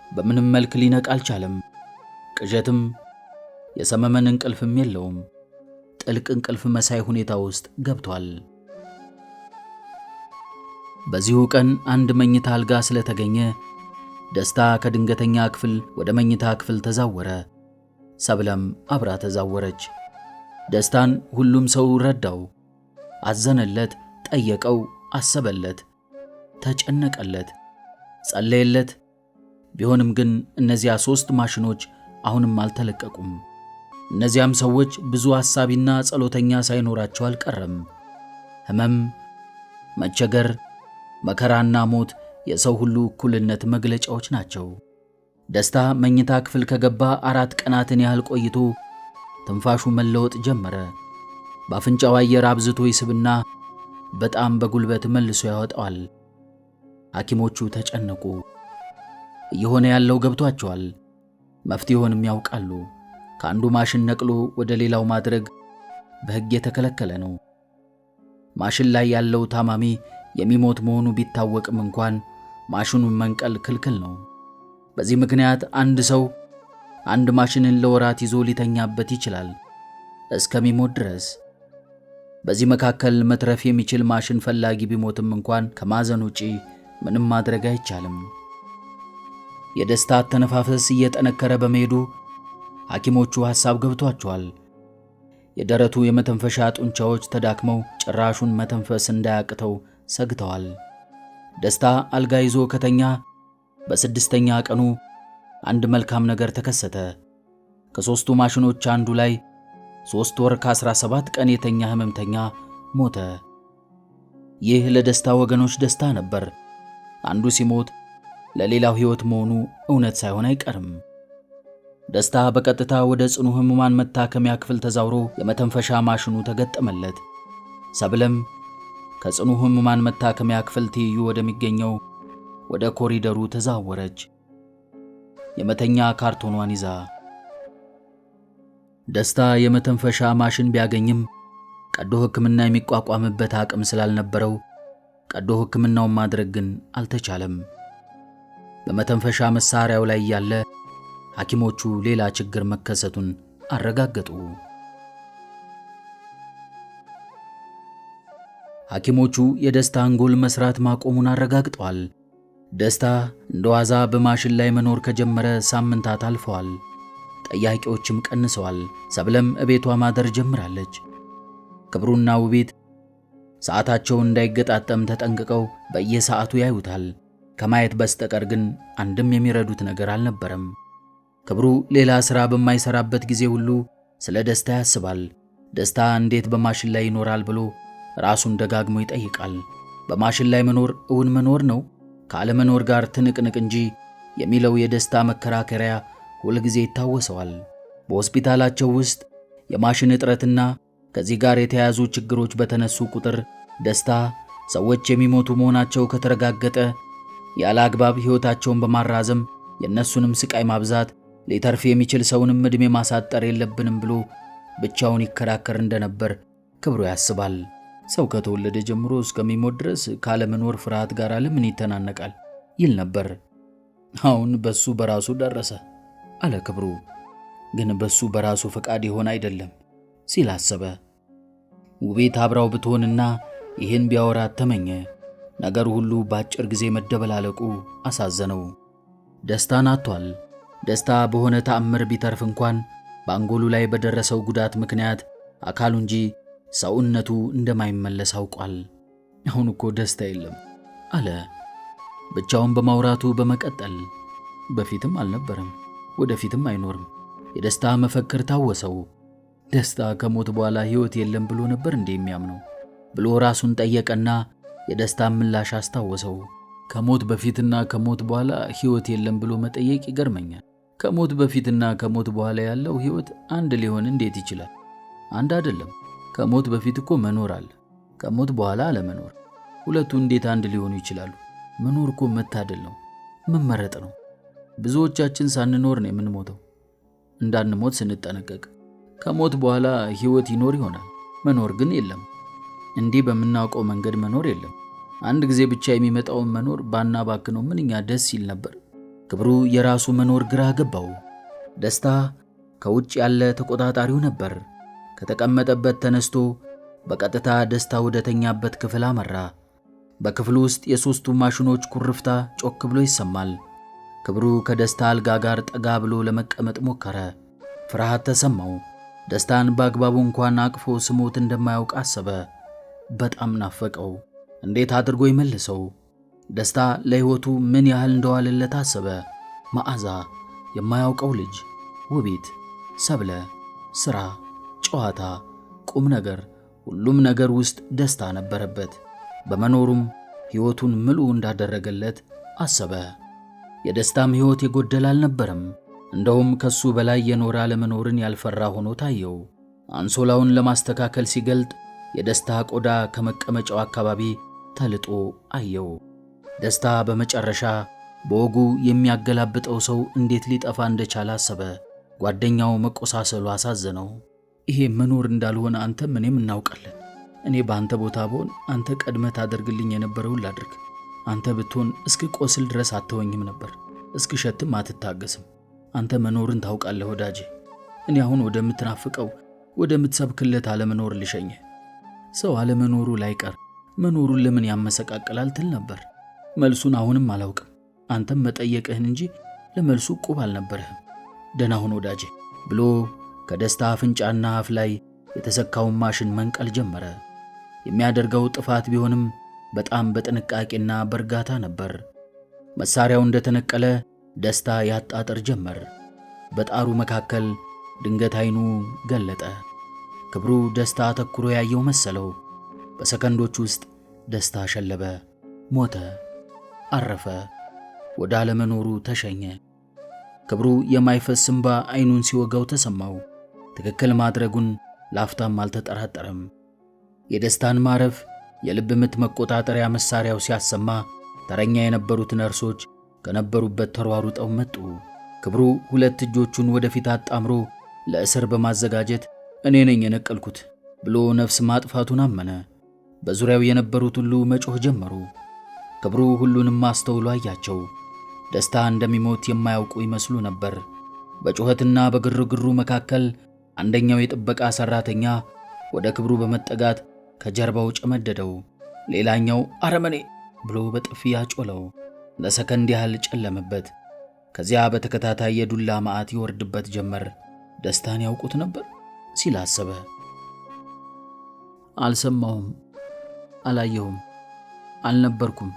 በምንም መልክ ሊነቃ አልቻለም። ቅዠትም የሰመመን እንቅልፍም የለውም። ጥልቅ እንቅልፍ መሳይ ሁኔታ ውስጥ ገብቷል። በዚሁ ቀን አንድ መኝታ አልጋ ስለተገኘ ደስታ ከድንገተኛ ክፍል ወደ መኝታ ክፍል ተዛወረ። ሰብለም አብራ ተዛወረች። ደስታን ሁሉም ሰው ረዳው፣ አዘነለት፣ ጠየቀው፣ አሰበለት፣ ተጨነቀለት፣ ጸለየለት። ቢሆንም ግን እነዚያ 3 ማሽኖች አሁንም አልተለቀቁም። እነዚያም ሰዎች ብዙ ሐሳቢና ጸሎተኛ ሳይኖራቸው አልቀረም። ሕመም፣ መቸገር፣ መከራና ሞት የሰው ሁሉ እኩልነት መግለጫዎች ናቸው። ደስታ መኝታ ክፍል ከገባ 4 ቀናትን ያህል ቆይቶ ትንፋሹ መለወጥ ጀመረ። በአፍንጫው አየር አብዝቶ ይስብና በጣም በጉልበት መልሶ ያወጣዋል። ሐኪሞቹ ተጨነቁ። እየሆነ ያለው ገብቷቸዋል። መፍትሄውንም ያውቃሉ። ከአንዱ ማሽን ነቅሎ ወደ ሌላው ማድረግ በሕግ የተከለከለ ነው። ማሽን ላይ ያለው ታማሚ የሚሞት መሆኑ ቢታወቅም እንኳን ማሽኑን መንቀል ክልክል ነው። በዚህ ምክንያት አንድ ሰው አንድ ማሽንን ለወራት ይዞ ሊተኛበት ይችላል እስከሚሞት ድረስ። በዚህ መካከል መትረፍ የሚችል ማሽን ፈላጊ ቢሞትም እንኳን ከማዘን ውጪ ምንም ማድረግ አይቻልም። የደስታ ተነፋፈስ እየጠነከረ በመሄዱ ሐኪሞቹ ሐሳብ ገብቷቸዋል። የደረቱ የመተንፈሻ ጡንቻዎች ተዳክመው ጭራሹን መተንፈስ እንዳያቅተው ሰግተዋል። ደስታ አልጋ ይዞ ከተኛ በስድስተኛ ቀኑ አንድ መልካም ነገር ተከሰተ። ከሦስቱ ማሽኖች አንዱ ላይ 3 ወር ከ17 ቀን የተኛ ህመምተኛ ሞተ። ይህ ለደስታ ወገኖች ደስታ ነበር። አንዱ ሲሞት ለሌላው ሕይወት መሆኑ እውነት ሳይሆን አይቀርም። ደስታ በቀጥታ ወደ ጽኑ ህሙማን መታከሚያ ክፍል ተዛውሮ የመተንፈሻ ማሽኑ ተገጠመለት። ሰብለም ከጽኑ ህሙማን መታከሚያ ክፍል ትይዩ ወደሚገኘው ወደ ኮሪደሩ ተዛወረች፣ የመተኛ ካርቶኗን ይዛ። ደስታ የመተንፈሻ ማሽን ቢያገኝም ቀዶ ሕክምና የሚቋቋምበት አቅም ስላልነበረው ቀዶ ሕክምናውን ማድረግ ግን አልተቻለም። በመተንፈሻ መሳሪያው ላይ ያለ ሐኪሞቹ ሌላ ችግር መከሰቱን አረጋገጡ። ሐኪሞቹ የደስታ አንጎል መስራት ማቆሙን አረጋግጠዋል። ደስታ እንደዋዛ በማሽን ላይ መኖር ከጀመረ ሳምንታት አልፈዋል። ጠያቂዎችም ቀንሰዋል። ሰብለም እቤቷ ማደር ጀምራለች። ክብሩና ውቤት ሰዓታቸው እንዳይገጣጠም ተጠንቅቀው በየሰዓቱ ያዩታል። ከማየት በስተቀር ግን አንድም የሚረዱት ነገር አልነበረም። ክብሩ ሌላ ሥራ በማይሰራበት ጊዜ ሁሉ ስለ ደስታ ያስባል። ደስታ እንዴት በማሽን ላይ ይኖራል ብሎ ራሱን ደጋግሞ ይጠይቃል። በማሽን ላይ መኖር እውን መኖር ነው ካለመኖር ጋር ትንቅንቅ እንጂ የሚለው የደስታ መከራከሪያ ሁልጊዜ ይታወሰዋል። በሆስፒታላቸው ውስጥ የማሽን እጥረትና ከዚህ ጋር የተያያዙ ችግሮች በተነሱ ቁጥር ደስታ ሰዎች የሚሞቱ መሆናቸው ከተረጋገጠ ያለ አግባብ ሕይወታቸውን በማራዘም የእነሱንም ስቃይ ማብዛት ሊተርፍ የሚችል ሰውንም ዕድሜ ማሳጠር የለብንም ብሎ ብቻውን ይከራከር እንደነበር ክብሩ ያስባል። ሰው ከተወለደ ጀምሮ እስከሚሞት ድረስ ካለመኖር ፍርሃት ጋር ለምን ይተናነቃል ይል ነበር። አሁን በሱ በራሱ ደረሰ አለ ክብሩ። ግን በሱ በራሱ ፈቃድ ይሆን አይደለም ሲል አሰበ። ውቤት አብራው ብትሆንና ይህን ቢያወራት ተመኘ። ነገር ሁሉ በአጭር ጊዜ መደበላለቁ አሳዘነው። ደስታን አጥቷል። ደስታ በሆነ ተአምር ቢተርፍ እንኳን በአንጎሉ ላይ በደረሰው ጉዳት ምክንያት አካሉ እንጂ ሰውነቱ እንደማይመለስ አውቋል። አሁን እኮ ደስታ የለም አለ ብቻውን በማውራቱ በመቀጠል። በፊትም አልነበረም፣ ወደፊትም አይኖርም። የደስታ መፈክር ታወሰው። ደስታ ከሞት በኋላ ሕይወት የለም ብሎ ነበር እንዴ የሚያምነው ብሎ ራሱን ጠየቀና የደስታ ምላሽ አስታወሰው። ከሞት በፊትና ከሞት በኋላ ሕይወት የለም ብሎ መጠየቅ ይገርመኛል። ከሞት በፊትና ከሞት በኋላ ያለው ሕይወት አንድ ሊሆን እንዴት ይችላል? አንድ አይደለም። ከሞት በፊት እኮ መኖር አለ፣ ከሞት በኋላ አለመኖር። ሁለቱ እንዴት አንድ ሊሆኑ ይችላሉ? መኖር እኮ መታደል ነው፣ መመረጥ ነው። ብዙዎቻችን ሳንኖር ነው የምንሞተው፣ እንዳንሞት ስንጠነቀቅ። ከሞት በኋላ ሕይወት ይኖር ይሆናል፣ መኖር ግን የለም። እንዲህ በምናውቀው መንገድ መኖር የለም። አንድ ጊዜ ብቻ የሚመጣውን መኖር ባናባክነው ምንኛ ደስ ይል ነበር። ክብሩ የራሱ መኖር ግራ ገባው። ደስታ ከውጭ ያለ ተቆጣጣሪው ነበር። ከተቀመጠበት ተነስቶ በቀጥታ ደስታ ወደተኛበት ክፍል አመራ። በክፍሉ ውስጥ የሦስቱ ማሽኖች ኩርፍታ ጮክ ብሎ ይሰማል። ክብሩ ከደስታ አልጋ ጋር ጠጋ ብሎ ለመቀመጥ ሞከረ። ፍርሃት ተሰማው። ደስታን በአግባቡ እንኳን አቅፎ ስሞት እንደማያውቅ አሰበ። በጣም ናፈቀው። እንዴት አድርጎ ይመልሰው? ደስታ ለሕይወቱ ምን ያህል እንደዋለለት አሰበ። መዓዛ፣ የማያውቀው ልጅ፣ ውቤት፣ ሰብለ፣ ሥራ፣ ጨዋታ፣ ቁም ነገር፣ ሁሉም ነገር ውስጥ ደስታ ነበረበት። በመኖሩም ሕይወቱን ምሉ እንዳደረገለት አሰበ። የደስታም ሕይወት የጎደለ አልነበረም። እንደውም ከሱ በላይ የኖረ አለመኖርን ያልፈራ ሆኖ ታየው። አንሶላውን ለማስተካከል ሲገልጥ የደስታ ቆዳ ከመቀመጫው አካባቢ ተልጦ አየው። ደስታ በመጨረሻ በወጉ የሚያገላብጠው ሰው እንዴት ሊጠፋ እንደቻለ አሰበ። ጓደኛው መቆሳሰሉ አሳዘነው። ይሄ መኖር እንዳልሆነ አንተም እኔም እናውቃለን። እኔ በአንተ ቦታ ብሆን አንተ ቀድመህ ታደርግልኝ የነበረውን ላድርግ። አንተ ብትሆን እስክቆስል ድረስ አትወኝም ነበር፣ እስክሸትም አትታገስም። አንተ መኖርን ታውቃለህ ወዳጄ። እኔ አሁን ወደምትናፍቀው ወደምትሰብክለት አለመኖር ልሸኝህ። ሰው አለመኖሩ ላይቀር መኖሩን ለምን ያመሰቃቅላል ትል ነበር። መልሱን አሁንም አላውቅም። አንተም መጠየቅህን እንጂ ለመልሱ ቁብ አልነበረህም። ደህና ሁን ወዳጄ ብሎ ከደስታ አፍንጫና አፍ ላይ የተሰካውን ማሽን መንቀል ጀመረ። የሚያደርገው ጥፋት ቢሆንም በጣም በጥንቃቄና በእርጋታ ነበር። መሳሪያው እንደተነቀለ ደስታ ያጣጥር ጀመር። በጣሩ መካከል ድንገት ዓይኑ ገለጠ። ክብሩ ደስታ አተኩሮ ያየው መሰለው። በሰከንዶች ውስጥ ደስታ ሸለበ፣ ሞተ፣ አረፈ፣ ወደ አለመኖሩ ተሸኘ። ክብሩ የማይፈስ እንባ ዓይኑን ሲወጋው ተሰማው። ትክክል ማድረጉን ላፍታም አልተጠራጠረም። የደስታን ማረፍ የልብ ምት መቆጣጠሪያ መሳሪያው ሲያሰማ ተረኛ የነበሩት ነርሶች ከነበሩበት ተሯሩጠው መጡ። ክብሩ ሁለት እጆቹን ወደፊት አጣምሮ ለእስር በማዘጋጀት እኔ ነኝ የነቀልኩት ብሎ ነፍስ ማጥፋቱን አመነ። በዙሪያው የነበሩት ሁሉ መጮህ ጀመሩ። ክብሩ ሁሉንም አስተውሎ አያቸው። ደስታ እንደሚሞት የማያውቁ ይመስሉ ነበር። በጩኸትና በግርግሩ መካከል አንደኛው የጥበቃ ሰራተኛ ወደ ክብሩ በመጠጋት ከጀርባው ጨመደደው። ሌላኛው አረመኔ ብሎ በጥፊ ያጮለው። ለሰከንድ ያህል ጨለመበት። ከዚያ በተከታታይ የዱላ ማዕት ይወርድበት ጀመር። ደስታን ያውቁት ነበር ሲል አሰበ። አልሰማሁም፣ አላየሁም፣ አልነበርኩም፣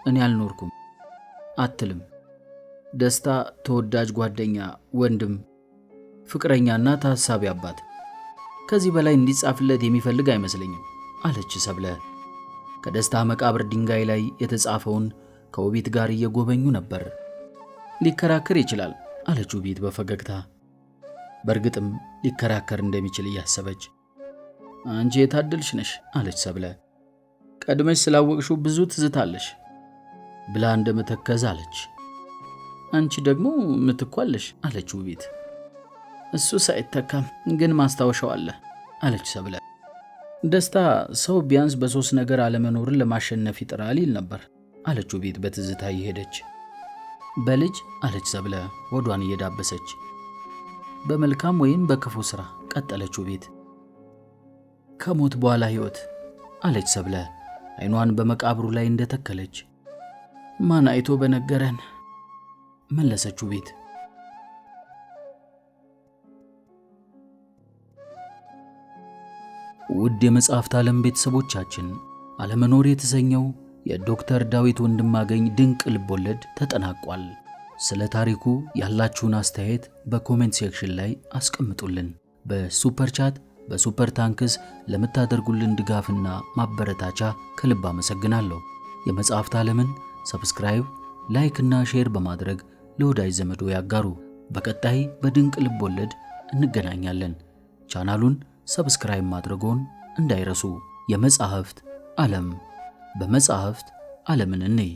እኔ አልኖርኩም አትልም። ደስታ ተወዳጅ ጓደኛ፣ ወንድም፣ ፍቅረኛና ታሳቢ አባት። ከዚህ በላይ እንዲጻፍለት የሚፈልግ አይመስለኝም አለች ሰብለ። ከደስታ መቃብር ድንጋይ ላይ የተጻፈውን ከውቢት ጋር እየጎበኙ ነበር። ሊከራከር ይችላል አለች ውቢት በፈገግታ። በእርግጥም ሊከራከር እንደሚችል እያሰበች አንቺ የታደልሽ ነሽ አለች ሰብለ። ቀድመሽ ስላወቅሽው ብዙ ትዝታለሽ ብላ እንደመተከዝ አለች። አንቺ ደግሞ ምትኳለሽ አለች ውቢት። እሱ ሳይተካም ግን ማስታወሻው አለ አለች ሰብለ። ደስታ ሰው ቢያንስ በሶስት ነገር አለመኖርን ለማሸነፍ ይጥራል ይል ነበር አለች ውቢት በትዝታ እየሄደች። በልጅ አለች ሰብለ ወዷን እየዳበሰች። በመልካም ወይም በክፉ ሥራ ቀጠለች ውቢት። ከሞት በኋላ ሕይወት አለች ሰብለ ዓይኗን በመቃብሩ ላይ እንደተከለች። ማን አይቶ በነገረን መለሰች ውቢት። ውድ የመጽሐፍት ዓለም ቤተሰቦቻችን አለመኖር የተሰኘው የዶክተር ዳዊት ወንድማገኝ ድንቅ ልቦለድ ተጠናቋል። ስለ ታሪኩ ያላችሁን አስተያየት በኮሜንት ሴክሽን ላይ አስቀምጡልን። በሱፐር ቻት በሱፐር ታንክስ ለምታደርጉልን ድጋፍና ማበረታቻ ከልብ አመሰግናለሁ። የመጽሐፍት ዓለምን ሰብስክራይብ፣ ላይክ እና ሼር በማድረግ ለወዳጅ ዘመዶ ያጋሩ። በቀጣይ በድንቅ ልቦለድ እንገናኛለን። ቻናሉን ሰብስክራይብ ማድረጎን እንዳይረሱ። የመጽሐፍት ዓለም በመጽሐፍት ዓለምን እንይ።